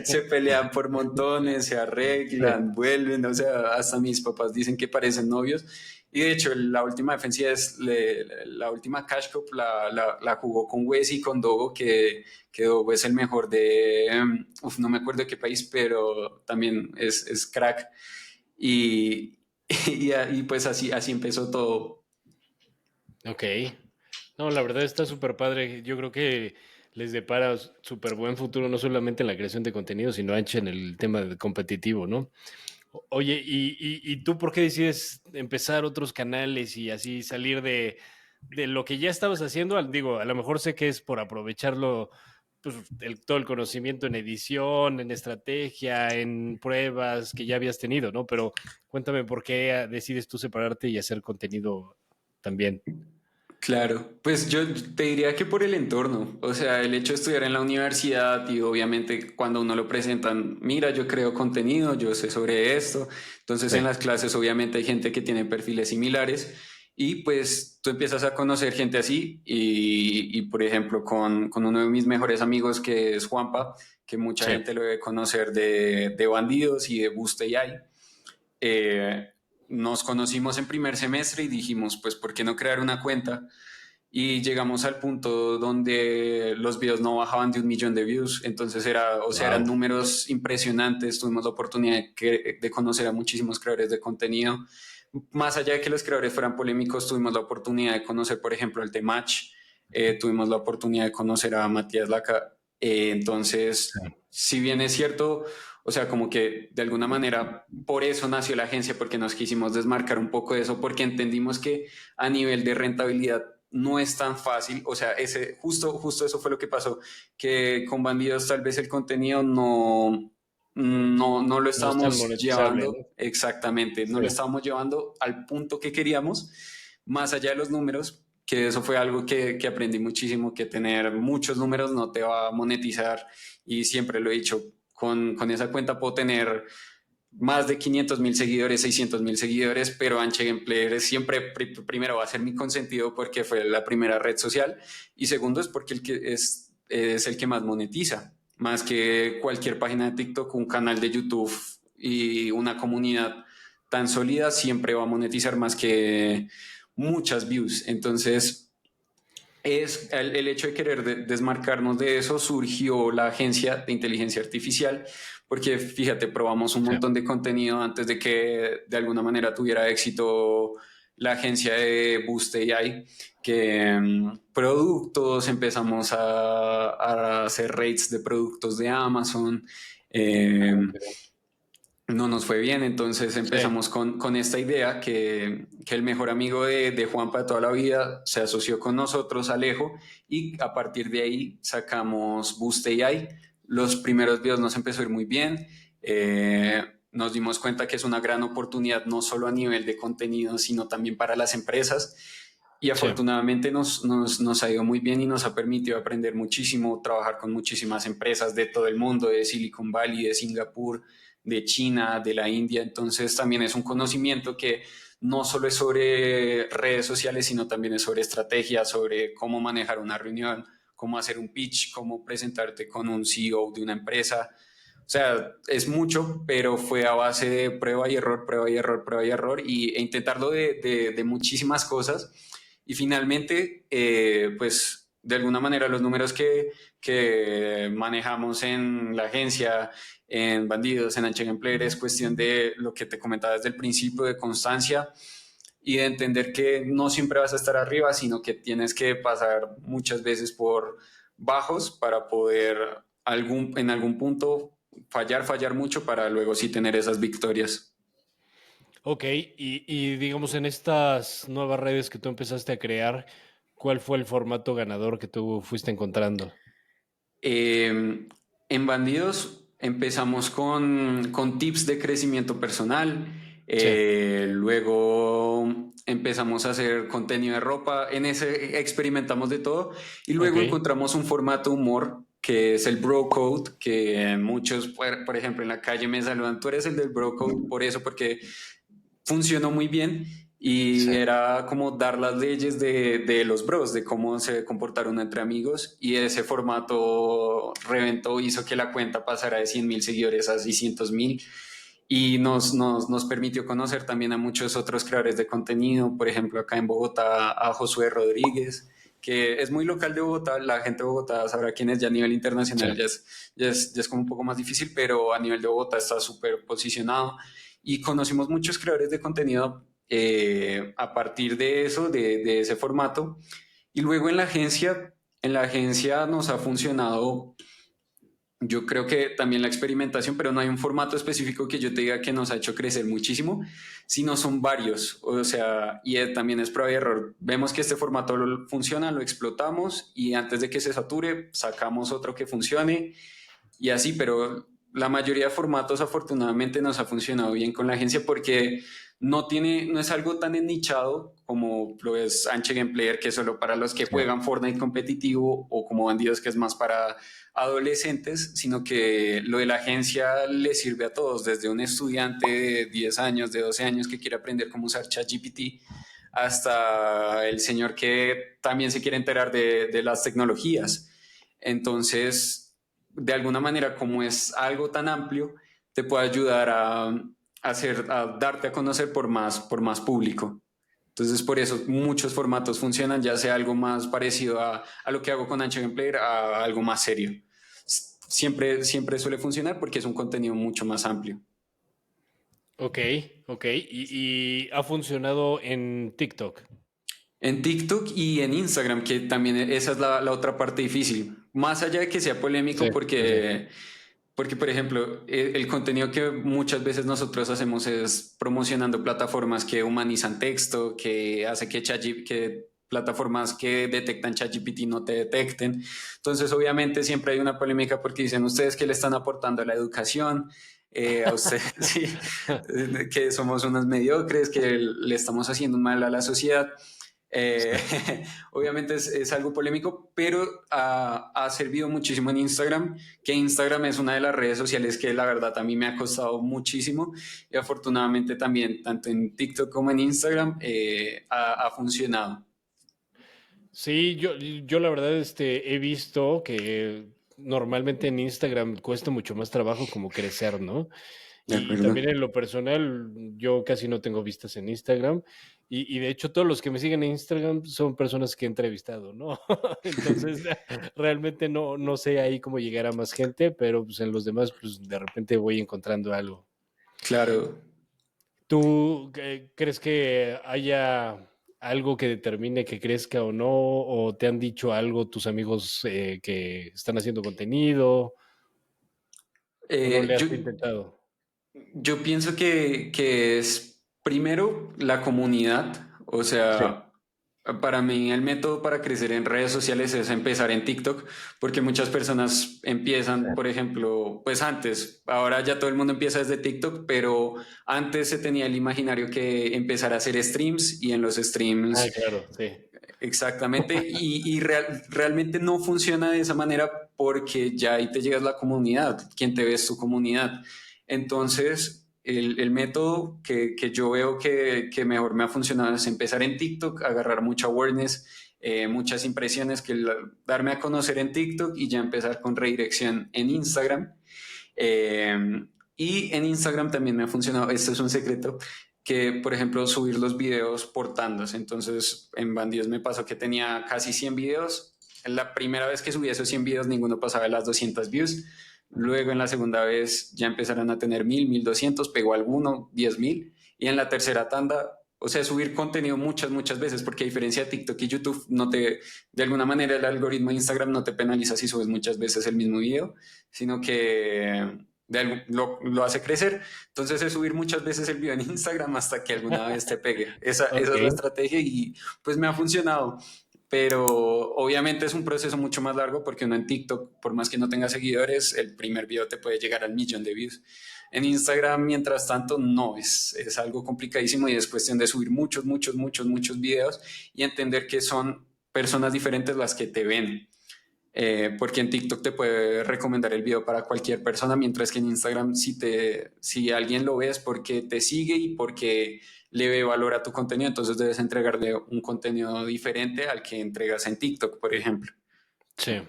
se pelean por montones, se sí, arreglan, vuelven, o sea, hasta mis papás dicen que parecen novios. Y de hecho, la última defensiva la última Cash Cup la jugó con Wes y con Dogo, que Dogo es el mejor no me acuerdo de qué país, pero también es crack. Y, y pues así empezó todo. ok. No, la verdad está súper padre. Yo creo que les depara súper buen futuro, no solamente en la creación de contenido, sino ancha en el tema competitivo, ¿no? Oye, ¿y tú por qué decides empezar otros canales y así salir de lo que ya estabas haciendo? Digo, a lo mejor sé que es por aprovecharlo, pues, todo el conocimiento en edición, en estrategia, en pruebas que ya habías tenido, ¿no? Pero cuéntame por qué decides tú separarte y hacer contenido también. Claro, pues yo te diría que por el entorno, o sea, el hecho de estudiar en la universidad y obviamente cuando uno lo presentan, mira, yo creo contenido, yo sé sobre esto, entonces Sí, en las clases obviamente hay gente que tiene perfiles similares y pues tú empiezas a conocer gente así y por ejemplo con uno de mis mejores amigos que es Juanpa, que mucha sí. gente lo debe conocer de Bandidos y de Boost AI. eh, Nos conocimos en primer semestre y dijimos, pues, ¿por qué no crear una cuenta? Y llegamos al punto donde los videos no bajaban de 1 millón de views, entonces era, o sea, eran Wow. números impresionantes, tuvimos la oportunidad de conocer a muchísimos creadores de contenido, más allá de que los creadores fueran polémicos, tuvimos la oportunidad de conocer, por ejemplo, el Temach, tuvimos la oportunidad de conocer a Matías Laca, entonces, si bien es cierto, o sea, como que de alguna manera por eso nació la agencia, porque nos quisimos desmarcar un poco de eso, porque entendimos que a nivel de rentabilidad no es tan fácil, o sea, justo eso fue lo que pasó, que con Bandidos tal vez el contenido no lo No es tan estábamos monetizable, ¿no? llevando exactamente, no lo Sí. estábamos llevando al punto que queríamos, más allá de los números, que eso fue algo que aprendí muchísimo, que tener muchos números no te va a monetizar y siempre lo he dicho, con esa cuenta puedo tener más de 500.000 seguidores, 600.000 seguidores, pero Anche Gameplayer siempre primero va a ser mi consentido porque fue la primera red social y segundo es porque es el que más monetiza, más que cualquier página de TikTok, un canal de YouTube y una comunidad tan sólida siempre va a monetizar más que muchas views. Entonces, es el hecho de querer desmarcarnos de eso, surgió la agencia de inteligencia artificial, porque fíjate, probamos un Sí. montón de contenido antes de que de alguna manera tuviera éxito la agencia de Boost AI, que productos, empezamos a hacer rates de productos de Amazon. eh, Ok. no nos fue bien, entonces Sí. empezamos con esta idea que el mejor amigo de Juanpa de toda la vida se asoció con nosotros, Alejo, y a partir de ahí sacamos Boost AI. Los primeros videos nos empezó a ir muy bien. Nos dimos cuenta que es una gran oportunidad no solo a nivel de contenido, sino también para las empresas. Y Sí. afortunadamente nos ha ido muy bien y nos ha permitido aprender muchísimo, trabajar con muchísimas empresas de todo el mundo, de Silicon Valley, de Singapur, de China, de la India. Entonces también es un conocimiento que no solo es sobre redes sociales, sino también es sobre estrategia, sobre cómo manejar una reunión, cómo hacer un pitch, cómo presentarte con un CEO de una empresa. O sea, es mucho, pero fue a base de prueba y error, prueba y error, prueba y error, e intentarlo de muchísimas cosas. Y finalmente, pues de alguna manera los números que manejamos en la agencia, en Bandidos, en Anchega Empleer, es cuestión de lo que te comentaba desde el principio, de constancia y de entender que no siempre vas a estar arriba, sino que tienes que pasar muchas veces por bajos para poder en algún punto fallar mucho para luego sí tener esas victorias. Ok, y digamos en estas nuevas redes que tú empezaste a crear, ¿cuál fue el formato ganador que tú fuiste encontrando? En Bandidos empezamos con tips de crecimiento personal, Sí, luego empezamos a hacer contenido de ropa, en ese experimentamos de todo y ok, luego encontramos un formato humor que es el bro code, que muchos, por ejemplo, en la calle me saludan, tú eres el del bro code, por eso, porque funcionó muy bien sí, y era como dar las leyes de los bros, de cómo se comportaron entre amigos y ese formato reventó, hizo que la cuenta pasara de 100.000 seguidores a 600.000 y nos permitió conocer también a muchos otros creadores de contenido, por ejemplo acá en Bogotá a Josué Rodríguez, que es muy local de Bogotá, la gente de Bogotá sabrá quién es, ya a nivel sí. internacional ya es como un poco más difícil, pero a nivel de Bogotá está súper posicionado y conocimos muchos creadores de contenido a partir de eso, de ese formato. Y luego en la agencia En la agencia nos ha funcionado, yo creo que también la experimentación, pero no hay un formato específico que yo te diga que nos ha hecho crecer muchísimo, sino son varios. O sea, y también es prueba y error. Vemos que este formato funciona, lo explotamos y antes de que se sature, sacamos otro que funcione y así, pero la mayoría de formatos afortunadamente nos ha funcionado bien con la agencia porque no es algo tan nichado como lo es Anche Gameplayer, que es solo para los que Sí. juegan Fortnite competitivo, o como Bandidos, que es más para adolescentes, sino que lo de la agencia le sirve a todos, desde un estudiante de 10 años, de 12 años que quiere aprender cómo usar ChatGPT, hasta el señor que también se quiere enterar de las tecnologías. Entonces, de alguna manera, como es algo tan amplio, te puede ayudar a darte a conocer por más público. Entonces, por eso muchos formatos funcionan, ya sea algo más parecido a lo que hago con Ancho Gameplayer, a algo más serio. Siempre suele funcionar porque es un contenido mucho más amplio. Ok, ok. Y ha funcionado en TikTok. En TikTok y en Instagram, que también esa es la otra parte difícil. Más allá de que sea Sí, polémico, sí, sí. porque por ejemplo, el contenido que muchas veces nosotros hacemos es promocionando plataformas que humanizan texto, que hace que plataformas que detectan ChatGPT no te detecten. Entonces, obviamente, siempre hay una polémica porque dicen ustedes que le están aportando a la educación, a ustedes sí, que somos unos mediocres, que le estamos haciendo un mal a la sociedad. Eh, Sí. obviamente es algo polémico, pero ha servido muchísimo en Instagram, que Instagram es una de las redes sociales que la verdad a mí me ha costado muchísimo y afortunadamente también, tanto en TikTok como en Instagram, ha funcionado. Sí, yo la verdad he visto que normalmente en Instagram cuesta mucho más trabajo como crecer, ¿no? ¿De Y acuerdo? también en lo personal, yo casi no tengo vistas en Instagram y de hecho todos los que me siguen en Instagram son personas que he entrevistado, ¿no? Entonces realmente no sé ahí cómo llegar a más gente, pero pues en los demás pues de repente voy encontrando algo. Claro. ¿Tú crees que haya algo que determine que crezca o no? ¿O te han dicho algo tus amigos que están haciendo contenido? ¿O no Eh, le yo, has intentado? Yo pienso que es primero la comunidad, o Sí, sea, para mí el método para crecer en redes sociales es empezar en TikTok, porque muchas personas sí. empiezan, por ejemplo, pues antes, ahora ya todo el mundo empieza desde TikTok, pero antes se tenía el imaginario que empezar a hacer streams y en los Ah, streams claro, sí. exactamente, realmente no funciona de esa manera porque ya ahí te llegas la comunidad, quien te ve es tu comunidad. Entonces, el método que yo veo que mejor me ha funcionado es empezar en TikTok, agarrar mucha awareness, muchas impresiones, darme a conocer en TikTok y ya empezar con redirección en Instagram. Eh, y en Instagram también me ha funcionado, esto es un secreto, que por ejemplo subir los videos por tandas. Entonces en Bandidos me pasó que tenía casi 100 videos. La primera vez que subí esos 100 videos ninguno pasaba de las 200 views. Luego en la segunda vez ya empezaron a tener 1.000, 1.200, pegó alguno, 10.000. Y en la tercera tanda, o sea, subir contenido muchas veces, porque a diferencia de TikTok y YouTube, de alguna manera el algoritmo de Instagram no te penaliza si subes muchas veces el mismo video, sino que lo hace crecer. Entonces es subir muchas veces el video en Instagram hasta que alguna vez te pegue. Esa Ok, es la estrategia y pues me ha funcionado. Pero obviamente es un proceso mucho más largo porque uno en TikTok, por más que no tenga seguidores, el primer video te puede llegar al 1.000.000 de views. En Instagram, mientras tanto, no, es algo complicadísimo y es cuestión de subir muchos videos y entender que son personas diferentes las que te ven. Porque en TikTok te puede recomendar el video para cualquier persona, mientras que en Instagram si alguien lo ve es porque te sigue y porque le ve valor a tu contenido, entonces debes entregarle un contenido diferente al que entregas en TikTok, por ejemplo. sí.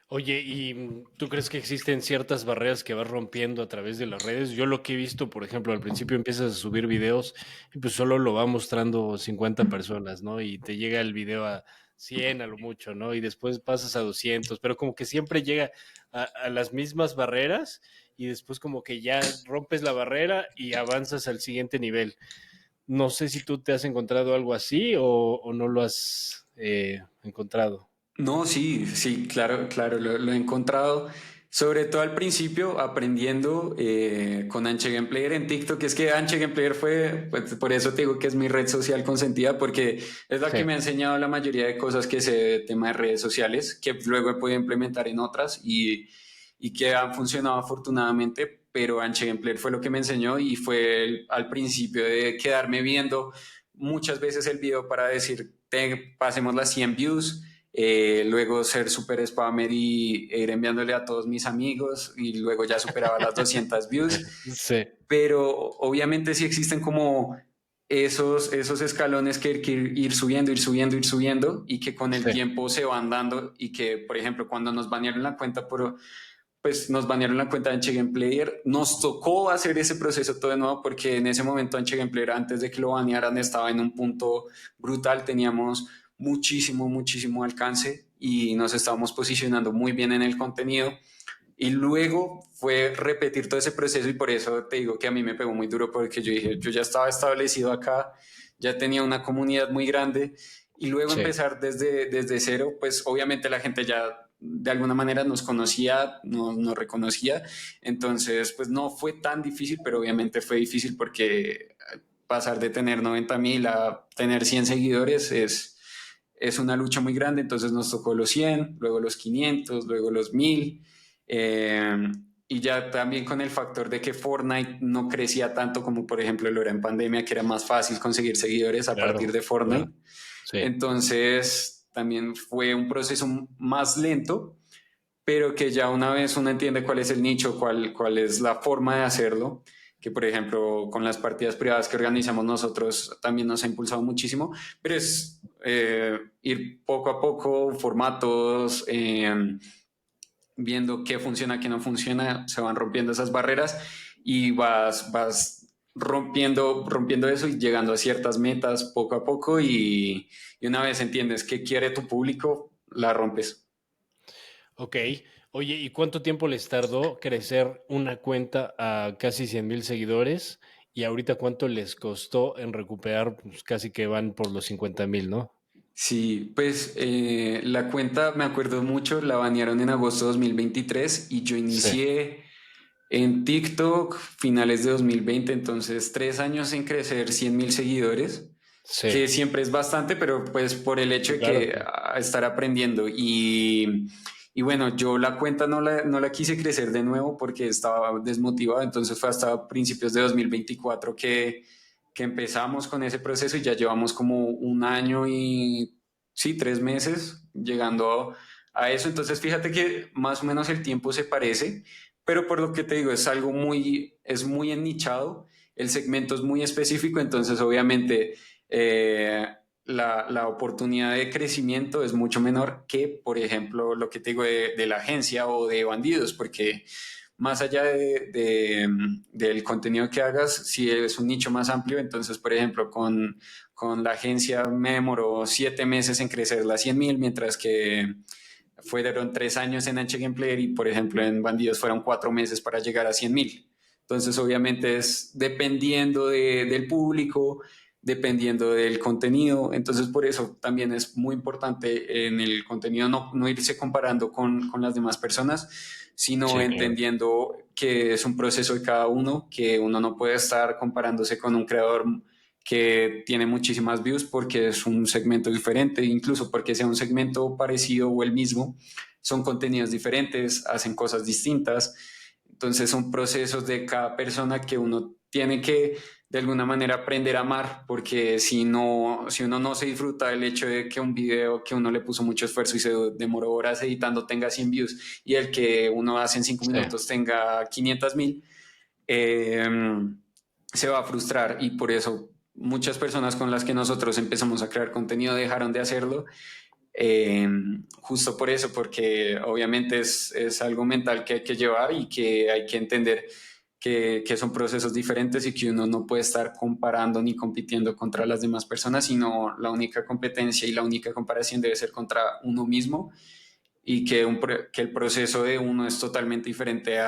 Oye, ¿y tú crees que existen ciertas barreras que vas rompiendo a través de las redes? Yo lo que he visto, por ejemplo, al principio empiezas a subir videos y pues solo lo va mostrando 50 personas, ¿no? Y te llega el video a 100 a lo mucho, ¿no? Y después pasas a 200, pero como que siempre llega a las mismas barreras y después como que ya rompes la barrera y avanzas al siguiente nivel. No sé si tú te has encontrado algo así o no lo has encontrado. No, sí, sí, claro, claro, lo he encontrado. Sobre todo al principio, aprendiendo con Anche Gameplayer en TikTok. Es que Anche Gameplayer fue, pues, por eso te digo que es mi red social consentida, porque es la que Sí, me ha enseñado la mayoría de cosas que sé de tema de redes sociales, que luego he podido implementar en otras y que han funcionado afortunadamente. Pero Anche Gameplayer fue lo que me enseñó y fue al principio de quedarme viendo muchas veces el video para decir, pasemos las 100 views, luego ser super spammer y ir enviándole a todos mis amigos y luego ya superaba las 200 views, sí, pero obviamente sí existen como esos escalones que hay que ir subiendo, ir subiendo, ir subiendo y que con el sí, tiempo se van dando y que, por ejemplo, cuando nos banearon la cuenta pues nos banearon la cuenta de Anche Gameplayer. Nos tocó hacer ese proceso todo de nuevo porque en ese momento Anche Gameplayer, antes de que lo banearan, estaba en un punto brutal. Teníamos muchísimo, muchísimo alcance y nos estábamos posicionando muy bien en el contenido. Y luego fue repetir todo ese proceso y por eso te digo que a mí me pegó muy duro porque yo dije, yo ya estaba establecido acá, ya tenía una comunidad muy grande y luego sí. empezar desde cero, pues obviamente la gente ya de alguna manera nos conocía, nos reconocía, entonces pues no fue tan difícil, pero obviamente fue difícil porque pasar de tener 90.000 a tener 100 seguidores es una lucha muy grande, entonces nos tocó los 100, luego los 500, luego los 1000. Eh, y ya también con el factor de que Fortnite no crecía tanto como por ejemplo lo era en pandemia, que era más fácil conseguir seguidores a partir Claro, de claro. Fortnite. Sí. Entonces también fue un proceso más lento, pero que ya una vez uno entiende cuál es el nicho, cuál es la forma de hacerlo, que por ejemplo con las partidas privadas que organizamos nosotros también nos ha impulsado muchísimo, pero es ir poco a poco, formatos, viendo qué funciona, qué no funciona, se van rompiendo esas barreras y vas rompiendo eso y llegando a ciertas metas poco a poco y una vez entiendes qué quiere tu público, la rompes. Ok. Oye, ¿y cuánto tiempo les tardó crecer una cuenta a casi 100,000 seguidores? Y ahorita cuánto les costó en recuperar, pues casi que van por los 50,000, ¿no? Sí, pues la cuenta, me acuerdo mucho, la banearon en agosto de 2023 y yo Sí, inicié en TikTok finales de 2020, entonces 3 años en crecer 100.000 seguidores, sí, que siempre es bastante, pero pues por el hecho sí, de claro. que estar aprendiendo y bueno, yo la cuenta no la quise crecer de nuevo porque estaba desmotivado, entonces fue hasta principios de 2024 que empezamos con ese proceso y ya llevamos como un año y sí, 3 meses llegando a eso, entonces fíjate que más o menos el tiempo se parece, pero por lo que te digo, es muy ennichado, el segmento es muy específico, entonces obviamente eh, la oportunidad de crecimiento es mucho menor que, por ejemplo, lo que te digo de la agencia o de bandidos, porque más allá del contenido que hagas, si es un nicho más amplio, entonces, por ejemplo, con la agencia me demoró 7 meses en crecer las 100.000, mientras que fueron 3 años en H Gameplayer y, por ejemplo, en Bandidos fueron 4 meses para llegar a 100.000. Entonces, obviamente es dependiendo del público, dependiendo del contenido. Entonces, por eso también es muy importante en el contenido no irse comparando con las demás personas, sino Sí, claro. entendiendo que es un proceso de cada uno, que uno no puede estar comparándose con un creador que tiene muchísimas views porque es un segmento diferente, incluso porque sea un segmento parecido o el mismo, son contenidos diferentes, hacen cosas distintas, entonces son procesos de cada persona que uno tiene que de alguna manera aprender a amar, porque si uno no se disfruta del hecho de que un video que uno le puso mucho esfuerzo y se demoró horas editando tenga 100 views y el que uno hace en 5 Sí, minutos tenga 500.000, eh, se va a frustrar y por eso muchas personas con las que nosotros empezamos a crear contenido dejaron de hacerlo, eh, justo por eso, porque obviamente es algo mental que hay que llevar y que hay que entender que son procesos diferentes y que uno no puede estar comparando ni compitiendo contra las demás personas, sino la única competencia y la única comparación debe ser contra uno mismo y que el proceso de uno es totalmente diferente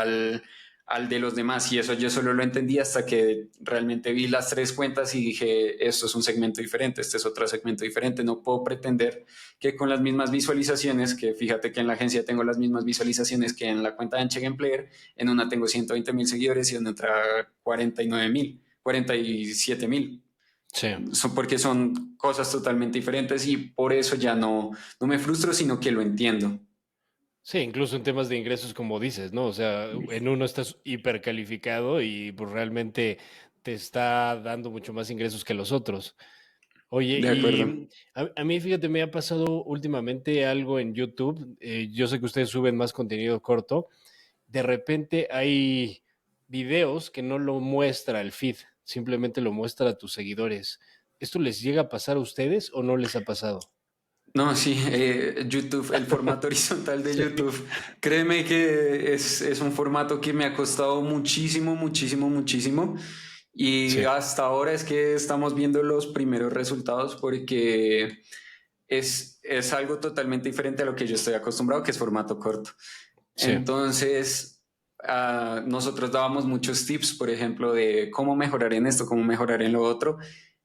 al de los demás. Y eso yo solo lo entendí hasta que realmente vi las tres cuentas y dije, esto es un segmento diferente, este es otro segmento diferente. No puedo pretender que con las mismas visualizaciones, que fíjate que en la agencia tengo las mismas visualizaciones que en la cuenta de Anche Game Player, en una tengo 120,000 seguidores y en otra 49,000, 47,000. Sí. Porque son cosas totalmente diferentes y por eso ya no me frustro, sino que lo entiendo. Sí, incluso en temas de ingresos, como dices, ¿no? O sea, en uno estás hipercalificado y pues realmente te está dando mucho más ingresos que los otros. Oye, De acuerdo. y a mí, fíjate, me ha pasado últimamente algo en YouTube. Yo sé que ustedes suben más contenido corto. De repente hay videos que no lo muestra el feed, simplemente lo muestra a tus seguidores. ¿Esto les llega a pasar a ustedes o no les ha pasado? No, sí, YouTube, el formato horizontal de Sí, YouTube, créeme que es un formato que me ha costado muchísimo, muchísimo, muchísimo. Y sí, hasta ahora es que estamos viendo los primeros resultados porque es algo totalmente diferente a lo que yo estoy acostumbrado, que es formato corto. sí, Entonces, nosotros dábamos muchos tips, por ejemplo, de cómo mejorar en esto, cómo mejorar en lo otro.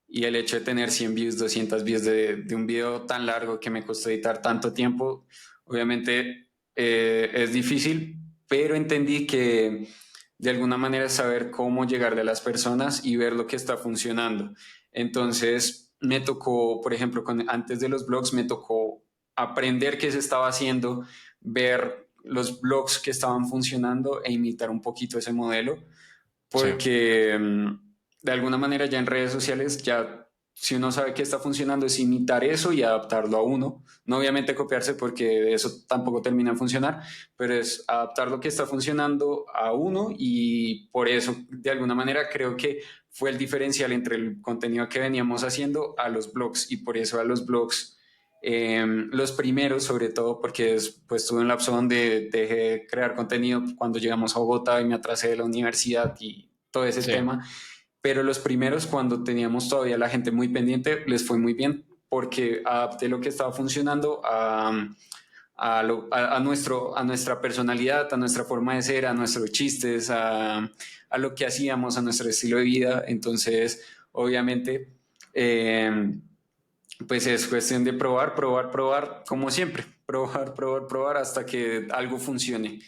Y el hecho de tener 100 views, 200 views de un video tan largo que me costó editar tanto tiempo, obviamente es difícil, pero entendí que de alguna manera es saber cómo llegarle a las personas y ver lo que está funcionando. Entonces, me tocó, por ejemplo, antes de los blogs, me tocó aprender qué se estaba haciendo, ver los blogs que estaban funcionando e imitar un poquito ese modelo, sí, porque de alguna manera ya en redes sociales, ya si uno sabe que está funcionando es imitar eso y adaptarlo a uno. No obviamente copiarse porque eso tampoco termina de funcionar, pero es adaptar lo que está funcionando a uno y por eso de alguna manera creo que fue el diferencial entre el contenido que veníamos haciendo a los blogs y por eso a los blogs los primeros, sobre todo porque pues tuve un lapso donde dejé de crear contenido cuando llegamos a Bogotá y me atrasé de la universidad y todo ese sí, tema. Pero los primeros, cuando teníamos todavía la gente muy pendiente, les fue muy bien porque adapté lo que estaba funcionando a nuestra personalidad, a nuestra forma de ser, a nuestros chistes, a lo que hacíamos, a nuestro estilo de vida. Entonces, obviamente, eh, pues es cuestión de probar, probar, probar, como siempre, probar, probar, probar hasta que algo funcione.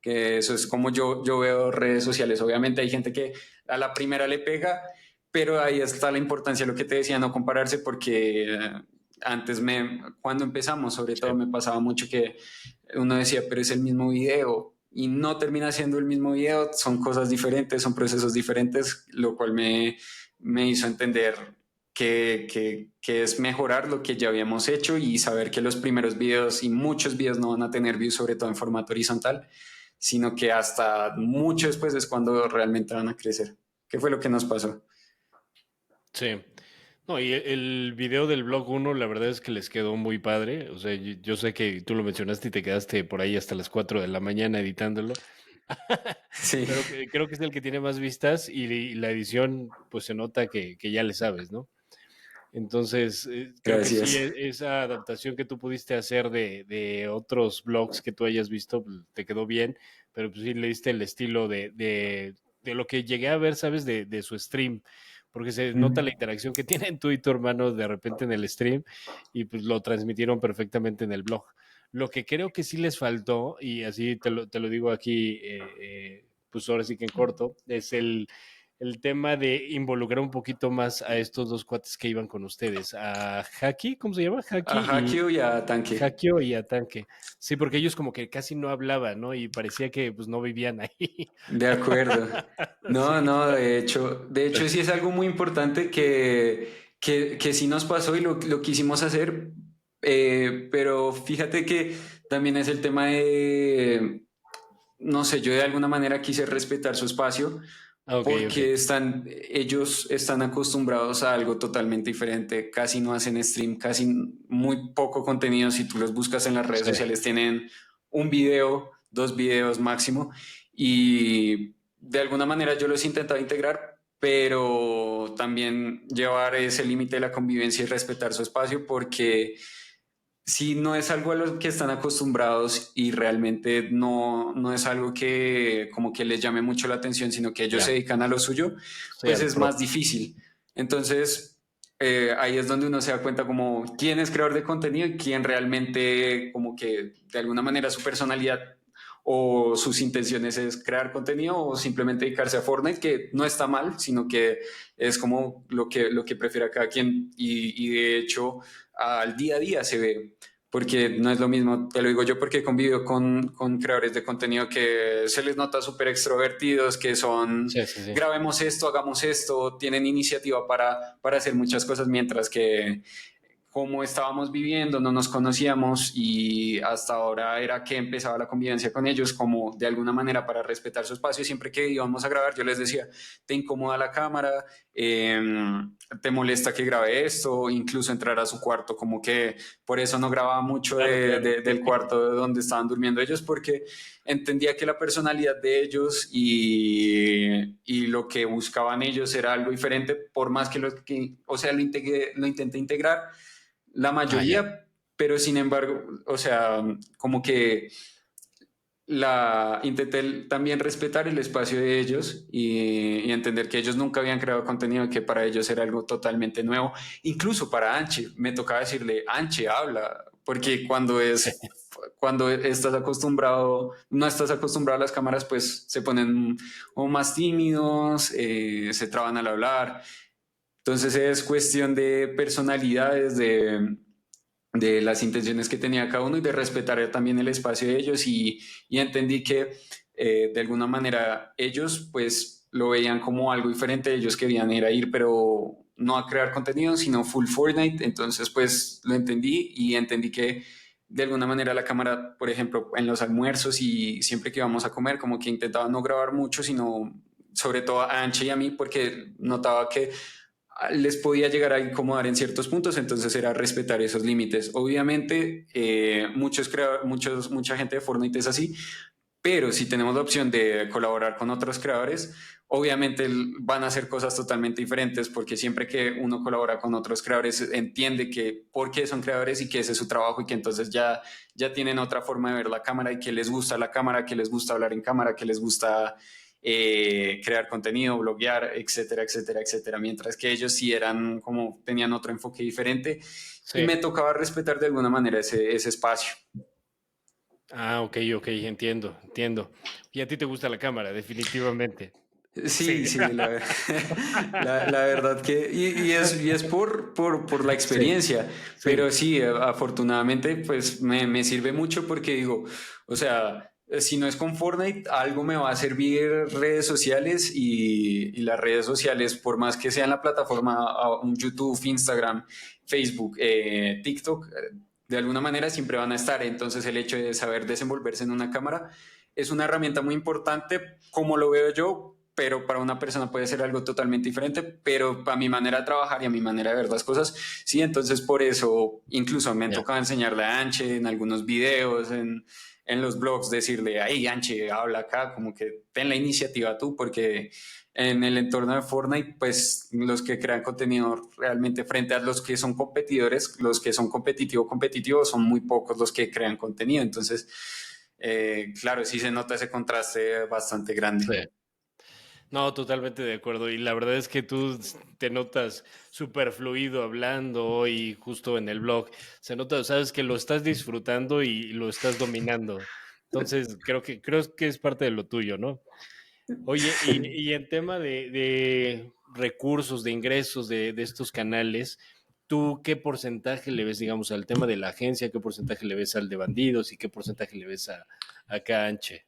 Que eso es como yo veo redes sociales. Obviamente hay gente que a la primera le pega, pero ahí está la importancia de lo que te decía, no compararse porque cuando empezamos, sobre todo sí. me pasaba mucho que uno decía, pero es el mismo video y no termina siendo el mismo video, son cosas diferentes, son procesos diferentes, lo cual me hizo entender que es mejorar lo que ya habíamos hecho y saber que los primeros videos y muchos videos no van a tener views, sobre todo en formato horizontal, sino que hasta mucho después es cuando realmente van a crecer. ¿Qué fue lo que nos pasó? Sí. No, y el video del blog uno, la verdad es que les quedó muy padre. O sea, yo sé que tú lo mencionaste y te quedaste por ahí hasta las 4 de la mañana editándolo. Sí, Pero creo que es el que tiene más vistas y la edición, pues se nota que ya le sabes, ¿no? Entonces, creo que sí, gracias. esa adaptación que tú pudiste hacer de otros blogs que tú hayas visto, pues, te quedó bien, pero pues sí le diste el estilo de lo que llegué a ver, ¿sabes? De su stream, porque se nota la Mm. interacción que tienen tú y tu hermano de repente en el stream y pues lo transmitieron perfectamente en el blog. Lo que creo que sí les faltó, y así te lo digo aquí, pues ahora sí que en corto, es el tema de involucrar un poquito más a estos dos cuates que iban con ustedes, a Haki, ¿cómo se llama? A Haki y Hakio y a Tanque. Hakio y a Tanque. Sí, porque ellos como que casi no hablaban, ¿no? Y parecía que pues no vivían ahí. De acuerdo. No, Sí, no, de hecho sí es algo muy importante que sí nos pasó y lo quisimos hacer, pero fíjate que también es el tema de, no sé, yo de alguna manera quise respetar su espacio ok, ok. porque ellos están acostumbrados a algo totalmente diferente, casi no hacen stream, casi muy poco contenido, si tú los buscas en las redes Sí, sociales tienen un video, dos videos máximo y de alguna manera yo los intentaba integrar, pero también llevar ese límite de la convivencia y respetar su espacio porque si no es algo a lo que están acostumbrados y realmente no es algo que como que les llame mucho la atención, sino que ellos se Ya, dedican a lo suyo, sí, pues al es pro. más difícil. Entonces, ahí es donde uno se da cuenta como quién es creador de contenido y quién realmente como que de alguna manera su personalidad o sus intenciones es crear contenido o simplemente dedicarse a Fortnite, que no está mal, sino que es como lo que prefiera cada quien y de hecho al día a día se ve, porque no es lo mismo, te lo digo yo porque he convivido con creadores de contenido que se les nota súper extrovertidos, que son, Sí, sí, sí. grabemos esto, hagamos esto, tienen iniciativa para hacer muchas cosas, mientras que cómo estábamos viviendo, no nos conocíamos y hasta ahora era que empezaba la convivencia con ellos, como de alguna manera para respetar su espacio. Siempre que íbamos a grabar, yo les decía, ¿te incomoda la cámara? ¿Te molesta que grabe esto? Incluso entrar a su cuarto, como que por eso no grababa mucho Claro, claro. del cuarto donde estaban durmiendo ellos, porque entendía que la personalidad de ellos y lo que buscaban ellos era algo diferente, por más que o sea, lo intenté integrar la Ah, ya. mayoría, pero sin embargo, o sea, como que intenté también respetar el espacio de ellos y entender que ellos nunca habían creado contenido, que para ellos era algo totalmente nuevo. Incluso para Anche, me tocaba decirle, Anche, habla, porque cuando estás acostumbrado, no estás acostumbrado a las cámaras, pues se ponen o más tímidos, se traban al hablar. Entonces es cuestión de personalidades, de las intenciones que tenía cada uno y de respetar también el espacio de ellos y entendí que de alguna manera ellos pues lo veían como algo diferente, ellos querían ir a ir, pero no a crear contenido, sino full Fortnite, entonces pues lo entendí y entendí que de alguna manera la cámara, por ejemplo, en los almuerzos y siempre que íbamos a comer, como que intentaba no grabar mucho, sino sobre todo a Anche y a mí, porque notaba que les podía llegar a incomodar en ciertos puntos, entonces era respetar esos límites. Obviamente, mucha gente de Fortnite es así, pero si tenemos la opción de colaborar con otros creadores, obviamente van a hacer cosas totalmente diferentes, porque siempre que uno colabora con otros creadores, entiende que por qué son creadores y que ese es su trabajo y que entonces ya tienen otra forma de ver la cámara y que les gusta la cámara, que les gusta hablar en cámara, que les gusta crear contenido, bloguear, etcétera, etcétera, etcétera. Mientras que ellos sí eran como, tenían otro enfoque diferente y Sí. me tocaba respetar de alguna manera ese espacio. Ah, ok, ok, entiendo, entiendo. Y a ti te gusta la cámara, definitivamente. Sí. Sí, sí, la verdad que, y es por la Sí, experiencia, sí. pero sí, afortunadamente, pues me sirve mucho porque digo, o sea, si no es con Fortnite, algo me va a servir redes sociales y las redes sociales, por más que sean la plataforma, un YouTube, Instagram, Facebook, TikTok, de alguna manera siempre van a estar. Entonces, el hecho de saber desenvolverse en una cámara es una herramienta muy importante, como lo veo yo, pero para una persona puede ser algo totalmente diferente, pero a mi manera de trabajar y a mi manera de ver las cosas, sí, entonces por eso incluso me Ya. tocaba enseñarle a Anche en algunos videos, en los blogs, decirle, ay, Anche, habla acá, como que ten la iniciativa tú, porque en el entorno de Fortnite, pues los que crean contenido realmente frente a los que son competidores, los que son competitivos, son muy pocos los que crean contenido, entonces claro, sí se nota ese contraste bastante grande. Sí. No, totalmente de acuerdo. Y la verdad es que tú te notas súper fluido hablando y justo en el blog se nota, sabes que lo estás disfrutando y lo estás dominando. Entonces, creo que es parte de lo tuyo, ¿no? Oye, y en tema de recursos, de ingresos de estos canales, ¿tú qué porcentaje le ves, digamos, al tema de la agencia? ¿Qué porcentaje le ves al de bandidos? ¿Y qué porcentaje le ves a Canche?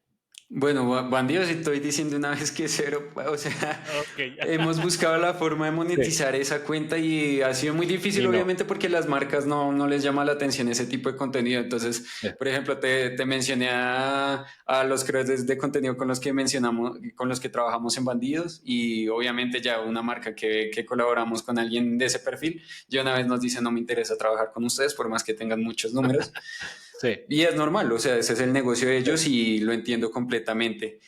Bueno, bandidos, estoy diciendo una vez que cero, o sea, Ok. hemos buscado la forma de Sí, monetizar esa cuenta y ha sido muy difícil, y no. obviamente, porque las marcas no les llama la atención ese tipo de contenido. Entonces, Sí. por ejemplo, te mencioné a los creadores de contenido con los que mencionamos, con los que trabajamos en Bandidos y obviamente ya una marca que colaboramos con alguien de ese perfil, ya una vez nos dice no me interesa trabajar con ustedes por más que tengan muchos números. Sí, Y es normal, o sea, ese es el negocio de sí, ellos y lo entiendo completamente.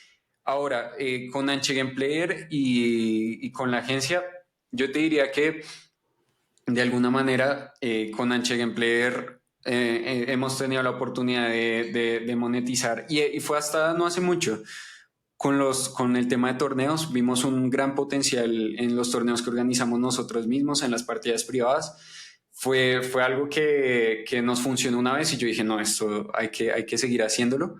Ahora, con Anche Game Player y con la agencia, yo te diría que de alguna manera con Anche Game Player hemos tenido la oportunidad de monetizar y fue hasta no hace mucho. Con el tema de torneos, vimos un gran potencial en los torneos que organizamos nosotros mismos, en las partidas privadas. Fue algo que nos funcionó una vez y yo dije, no, esto hay que seguir haciéndolo.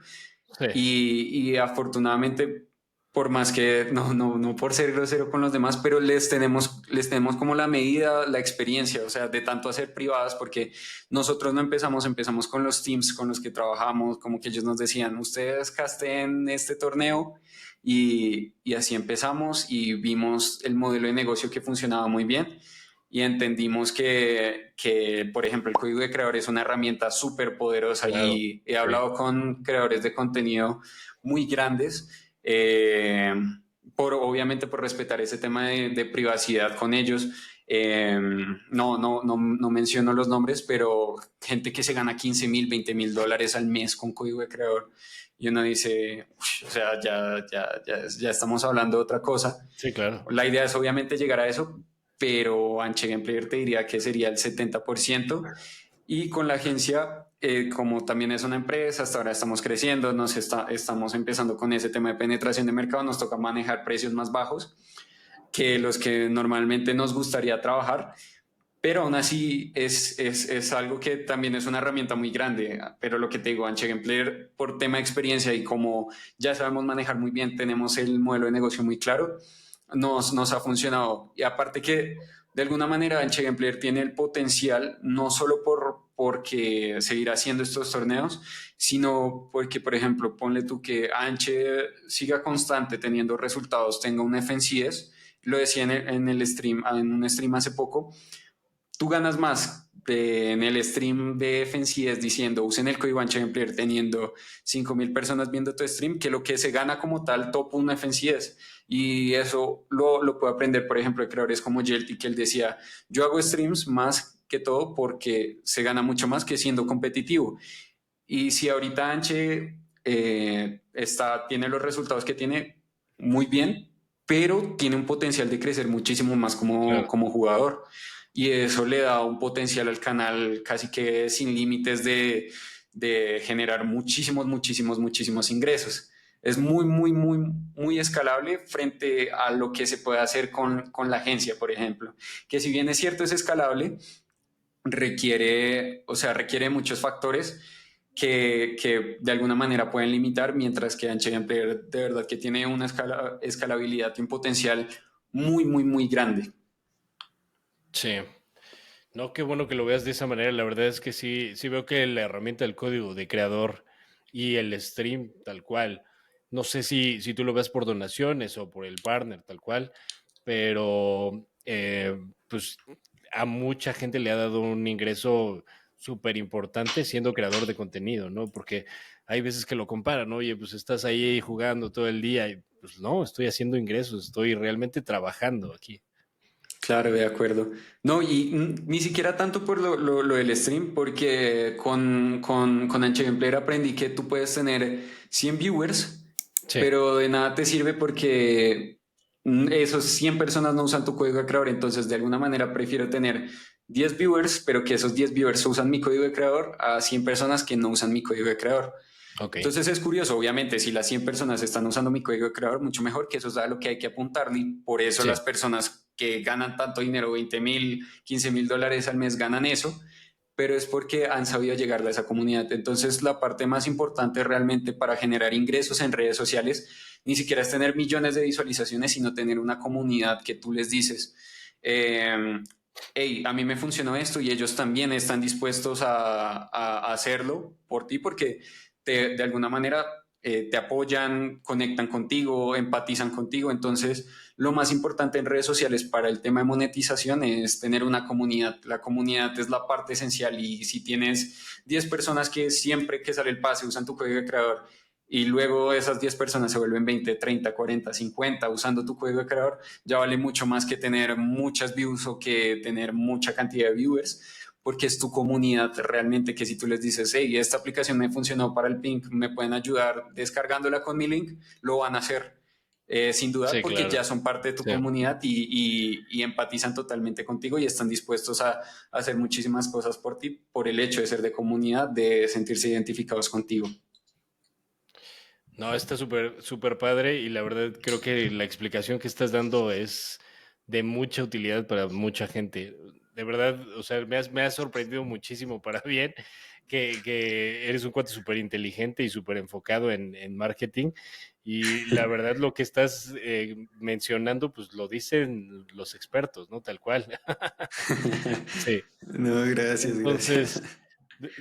Sí, Y afortunadamente, por más que no por ser grosero con los demás, pero les tenemos como la medida, la experiencia, o sea, de tanto hacer privadas, porque nosotros no empezamos con los teams con los que trabajamos, como que ellos nos decían, ustedes casten este torneo y así empezamos y vimos el modelo de negocio que funcionaba muy bien y entendimos que, por ejemplo, el código de creador es una herramienta súper poderosa claro. y he Sí. hablado con creadores de contenido muy grandes, obviamente por respetar ese tema de privacidad con ellos. No menciono los nombres, pero gente que se gana 15,000, $20,000 al mes con código de creador. Y uno dice, o sea, ya estamos hablando de otra cosa. Sí, claro. La idea es obviamente llegar a eso, pero Anche Gameplayer te diría que sería el 70%. Y con la agencia, como también es una empresa, hasta ahora estamos creciendo, estamos empezando con ese tema de penetración de mercado, nos toca manejar precios más bajos que los que normalmente nos gustaría trabajar, pero aún así es algo que también es una herramienta muy grande. Pero lo que te digo, Anche Gameplayer, por tema de experiencia y como ya sabemos manejar muy bien, tenemos el modelo de negocio muy claro, nos ha funcionado. Y aparte que de alguna manera Anche Gameplayer tiene el potencial, no solo porque seguir haciendo estos torneos, sino porque, por ejemplo, ponle tú que Anche siga constante teniendo resultados, tenga un FNCS, lo decía en el stream, en un stream hace poco, tú ganas más en el stream de FNCS diciendo usen el código Anche Gameplayer teniendo 5,000 personas viendo tu stream que lo que se gana como tal top 1 FNCS. Y eso lo puedo aprender, por ejemplo, de creadores como Jelty, que él decía, yo hago streams más que todo porque se gana mucho más que siendo competitivo. Y si ahorita Anche tiene los resultados que tiene, muy bien, pero tiene un potencial de crecer muchísimo más como, Claro. como jugador. Y eso le da un potencial al canal casi que sin límites de generar muchísimos, muchísimos, muchísimos ingresos. Es muy, muy, muy, muy escalable frente a lo que se puede hacer con la agencia, por ejemplo. Que si bien es cierto, es escalable, requiere muchos factores que de alguna manera pueden limitar, mientras que Anche Gameplayer de verdad que tiene una escalabilidad y un potencial muy, muy, muy grande. Sí. No, qué bueno que lo veas de esa manera. La verdad es que sí, sí veo que la herramienta del código de creador y el stream tal cual. No sé si tú lo ves por donaciones o por el partner tal cual, pero pues a mucha gente le ha dado un ingreso súper importante siendo creador de contenido, ¿no? Porque hay veces que lo comparan, ¿no? Oye, pues estás ahí jugando todo el día y pues no, estoy haciendo ingresos, estoy realmente trabajando aquí. Claro, de acuerdo. No, y ni siquiera tanto por lo del stream, porque con Anche Gameplayer aprendí que tú puedes tener 100 viewers, Sí, pero de nada te sirve porque esos 100 personas no usan tu código de creador, entonces de alguna manera prefiero tener 10 viewers, pero que esos 10 viewers usan mi código de creador a 100 personas que no usan mi código de creador. ok. Entonces es curioso, obviamente, si las 100 personas están usando mi código de creador, mucho mejor, que eso es a lo que hay que apuntarle. Y por eso Sí, las personas que ganan tanto dinero, 20,000, $15,000 al mes, ganan eso, pero es porque han sabido llegar a esa comunidad. Entonces la parte más importante realmente para generar ingresos en redes sociales ni siquiera es tener millones de visualizaciones, sino tener una comunidad que tú les dices, eh, hey, a mí me funcionó esto y ellos también están dispuestos a hacerlo por ti porque de alguna manera te apoyan, conectan contigo, empatizan contigo. Entonces, lo más importante en redes sociales para el tema de monetización es tener una comunidad. La comunidad es la parte esencial y si tienes 10 personas que siempre que sale el pase usan tu código de creador y luego esas 10 personas se vuelven 20, 30, 40, 50 usando tu código de creador, ya vale mucho más que tener muchas views o que tener mucha cantidad de viewers, porque es tu comunidad realmente que si tú les dices, hey, esta aplicación me funcionó para el ping, me pueden ayudar descargándola con mi link, lo van a hacer. sin dudar, Sí, porque claro. ya son parte de tu Sí. comunidad y empatizan totalmente contigo y están dispuestos a hacer muchísimas cosas por ti por el hecho de ser de comunidad, de sentirse identificados contigo. No, está súper, súper padre y la verdad creo que la explicación que estás dando es de mucha utilidad para mucha gente. De verdad, o sea, me has sorprendido muchísimo para bien que eres un cuate súper inteligente y súper enfocado en marketing. Y la verdad lo que estás mencionando, pues lo dicen los expertos, ¿no? Tal cual. Sí. No, gracias, gracias. Entonces,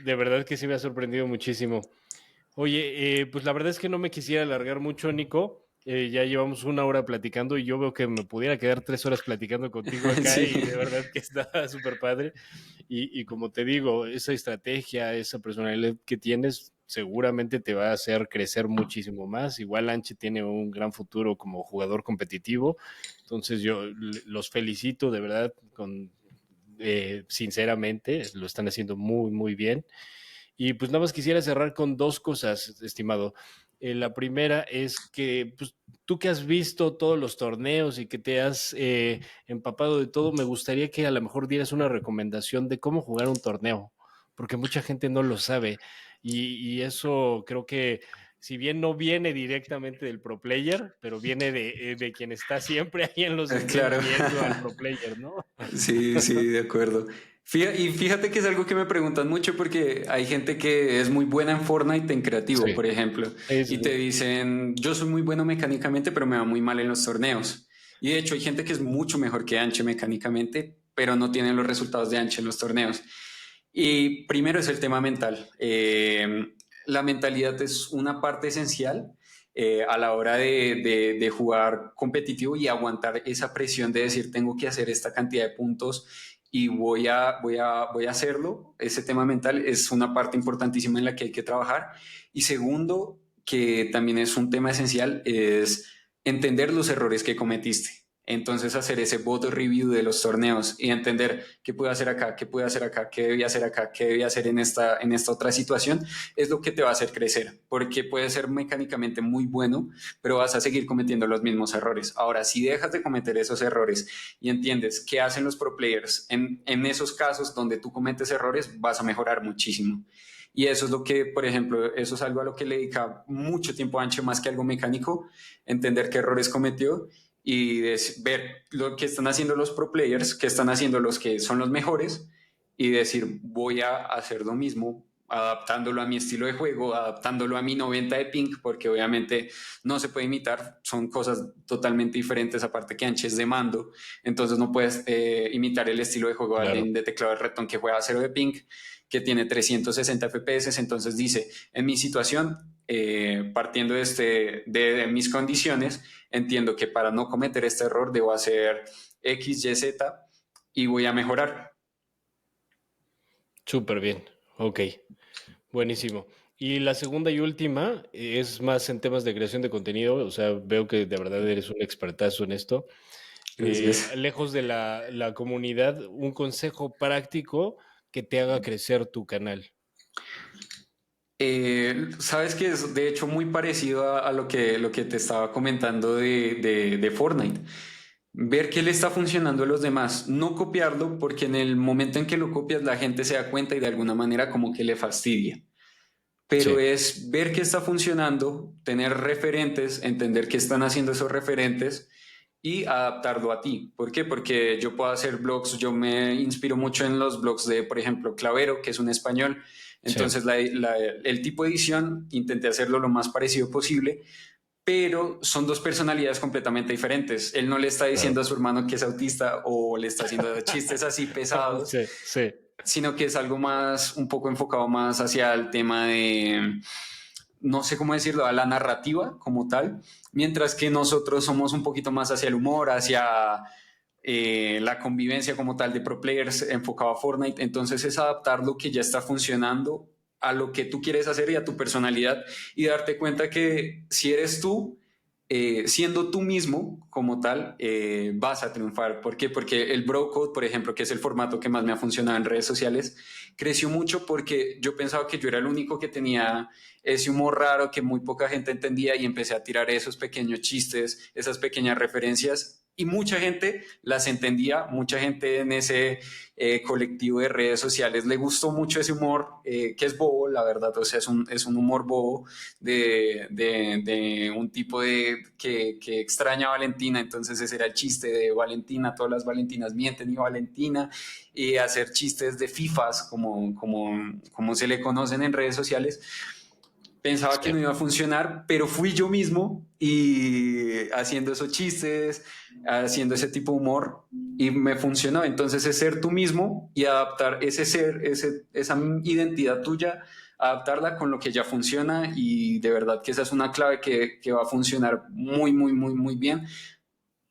de verdad que sí me ha sorprendido muchísimo. Oye, pues la verdad es que no me quisiera alargar mucho, Nico. Ya llevamos una hora platicando y yo veo que me pudiera quedar 3 horas platicando contigo acá Sí. y de verdad que está súper padre. Y como te digo, esa estrategia, esa personalidad que tienes seguramente te va a hacer crecer muchísimo más. Igual Anche tiene un gran futuro como jugador competitivo. Entonces yo los felicito de verdad, sinceramente, lo están haciendo muy, muy bien. Y pues nada más quisiera cerrar con dos cosas, estimado. La primera es que pues, tú que has visto todos los torneos y que te has empapado de todo, me gustaría que a lo mejor dieras una recomendación de cómo jugar un torneo, porque mucha gente no lo sabe. Y eso creo que, si bien no viene directamente del pro player, pero viene de quien está siempre ahí en los streams Claro. viendo al pro player, ¿no? Sí, sí, de acuerdo. Y fíjate que es algo que me preguntan mucho porque hay gente que es muy buena en Fortnite en creativo, Sí, por ejemplo, sí, sí, y sí. te dicen, yo soy muy bueno mecánicamente, pero me va muy mal en los torneos. Y de hecho hay gente que es mucho mejor que Anche mecánicamente, pero no tiene los resultados de Anche en los torneos. Y primero es el tema mental. La mentalidad es una parte esencial a la hora de jugar competitivo y aguantar esa presión de decir tengo que hacer esta cantidad de puntos y voy a hacerlo. Ese tema mental es una parte importantísima en la que hay que trabajar. Y segundo, que también es un tema esencial, es entender los errores que cometiste. Entonces hacer ese bot review de los torneos y entender qué puedo hacer acá, qué puedo hacer acá, qué debía hacer acá, qué debía hacer en esta otra situación, es lo que te va a hacer crecer, porque puede ser mecánicamente muy bueno, pero vas a seguir cometiendo los mismos errores. Ahora, si dejas de cometer esos errores y entiendes qué hacen los pro players en esos casos donde tú cometes errores, vas a mejorar muchísimo. Y eso es lo que, por ejemplo, eso es algo a lo que le dedica mucho tiempo a Anche más que algo mecánico, entender qué errores cometió y ver lo que están haciendo los pro players, qué están haciendo los que son los mejores y decir, voy a hacer lo mismo, adaptándolo a mi estilo de juego, adaptándolo a mi 90 de ping, porque obviamente no se puede imitar, son cosas totalmente diferentes, aparte que Anche es de mando, entonces no puedes imitar el estilo de juego de Claro. alguien de teclado de ratón que juega a 0 de ping, que tiene 360 FPS, entonces dice, en mi situación, partiendo de mis condiciones, entiendo que para no cometer este error debo hacer X, Y, Z y voy a mejorar. Súper bien, ok, buenísimo. Y la segunda y última es más en temas de creación de contenido, o sea, veo que de verdad eres un expertazo en esto. Gracias. Lejos de la comunidad, un consejo práctico que te haga crecer tu canal. Sabes que es de hecho muy parecido a lo que te estaba comentando de Fortnite. Ver qué le está funcionando a los demás, no copiarlo, porque en el momento en que lo copias la gente se da cuenta y de alguna manera como que le fastidia. Pero Sí, es ver qué está funcionando, tener referentes, entender qué están haciendo esos referentes y adaptarlo a ti. ¿Por qué? Porque yo puedo hacer blogs, yo me inspiro mucho en los blogs de, por ejemplo, Clavero, que es un español. sí, Entonces, el tipo de edición intenté hacerlo lo más parecido posible, pero son dos personalidades completamente diferentes. Él no le está claro. diciendo a su hermano que es autista o le está haciendo chistes así pesados, Sí, sí, sino que es algo más, un poco enfocado más hacia el tema de, no sé cómo decirlo, a la narrativa como tal, mientras que nosotros somos un poquito más hacia el humor, hacia la convivencia como tal de pro players enfocado a Fortnite. Entonces es adaptar lo que ya está funcionando a lo que tú quieres hacer y a tu personalidad y darte cuenta que si eres tú, siendo tú mismo como tal, vas a triunfar. ¿Por qué? Porque el bro code, por ejemplo, que es el formato que más me ha funcionado en redes sociales, creció mucho porque yo pensaba que yo era el único que tenía ese humor raro que muy poca gente entendía y empecé a tirar esos pequeños chistes, esas pequeñas referencias. Y mucha gente las entendía, mucha gente en ese colectivo de redes sociales le gustó mucho ese humor, que es bobo, la verdad, o sea, es un humor bobo, de un tipo que extraña a Valentina, entonces ese era el chiste de Valentina, todas las Valentinas mienten y Valentina, y hacer chistes de FIFAs, como se le conocen en redes sociales. Pensaba que Sí. no iba a funcionar, pero fui yo mismo y haciendo esos chistes, haciendo ese tipo de humor y me funcionó. Entonces es ser tú mismo y adaptar ese ser, esa identidad tuya, adaptarla con lo que ya funciona y de verdad que esa es una clave que va a funcionar muy, muy, muy, muy bien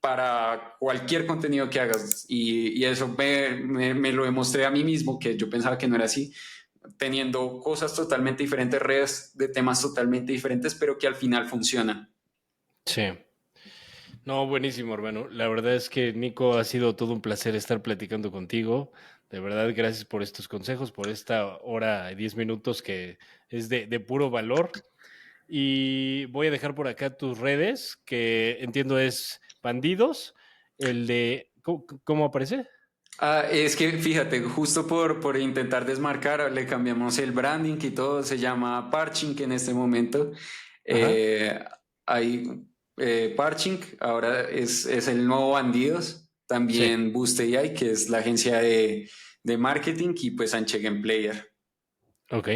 para cualquier contenido que hagas. Y eso me lo demostré a mí mismo, que yo pensaba que no era así, teniendo cosas totalmente diferentes, redes de temas totalmente diferentes, pero que al final funcionan. Sí. No, buenísimo, hermano. La verdad es que, Nico, ha sido todo un placer estar platicando contigo. De verdad, gracias por estos consejos, por esta hora y 10 minutos que es de puro valor. Y voy a dejar por acá tus redes, que entiendo es Bandidos, el de... ¿Cómo aparece? Es que fíjate, justo por intentar desmarcar, le cambiamos el branding y todo, se llama Parching en este momento. Ajá. Eh, hay Parching, ahora es el nuevo Bandidos. Sí. También Boost AI, que es la agencia de marketing, y pues Anche Game Player. Ok,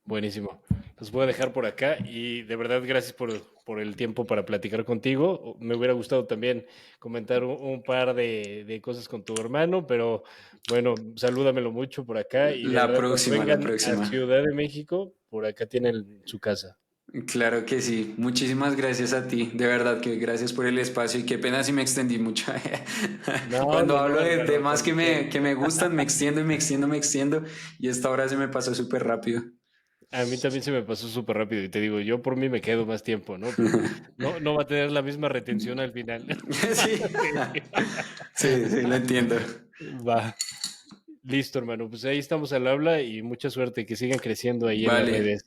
buenísimo. Los voy a dejar por acá y de verdad gracias por el tiempo para platicar contigo. Me hubiera gustado también comentar un par de cosas con tu hermano, pero bueno, salúdamelo mucho por acá y de verdad cuando La vengan a próxima. Ciudad de México, por acá tienen su casa. Claro que sí. Muchísimas gracias a ti. De verdad que gracias por el espacio y qué pena si me extendí mucho. No, Cuando no, no, hablo de hermano, temas cuando quieras. que me gustan, me extiendo y me extiendo, me extiendo y esta hora se me pasó súper rápido. A mí también se me pasó súper rápido y te digo, yo por mí me quedo más tiempo, ¿no? Pero no, no va a tener la misma retención al final. Sí, Sí. sí, sí, lo entiendo. Va. Listo, hermano. Pues ahí estamos al habla y mucha suerte, que sigan creciendo ahí en las Vale. redes.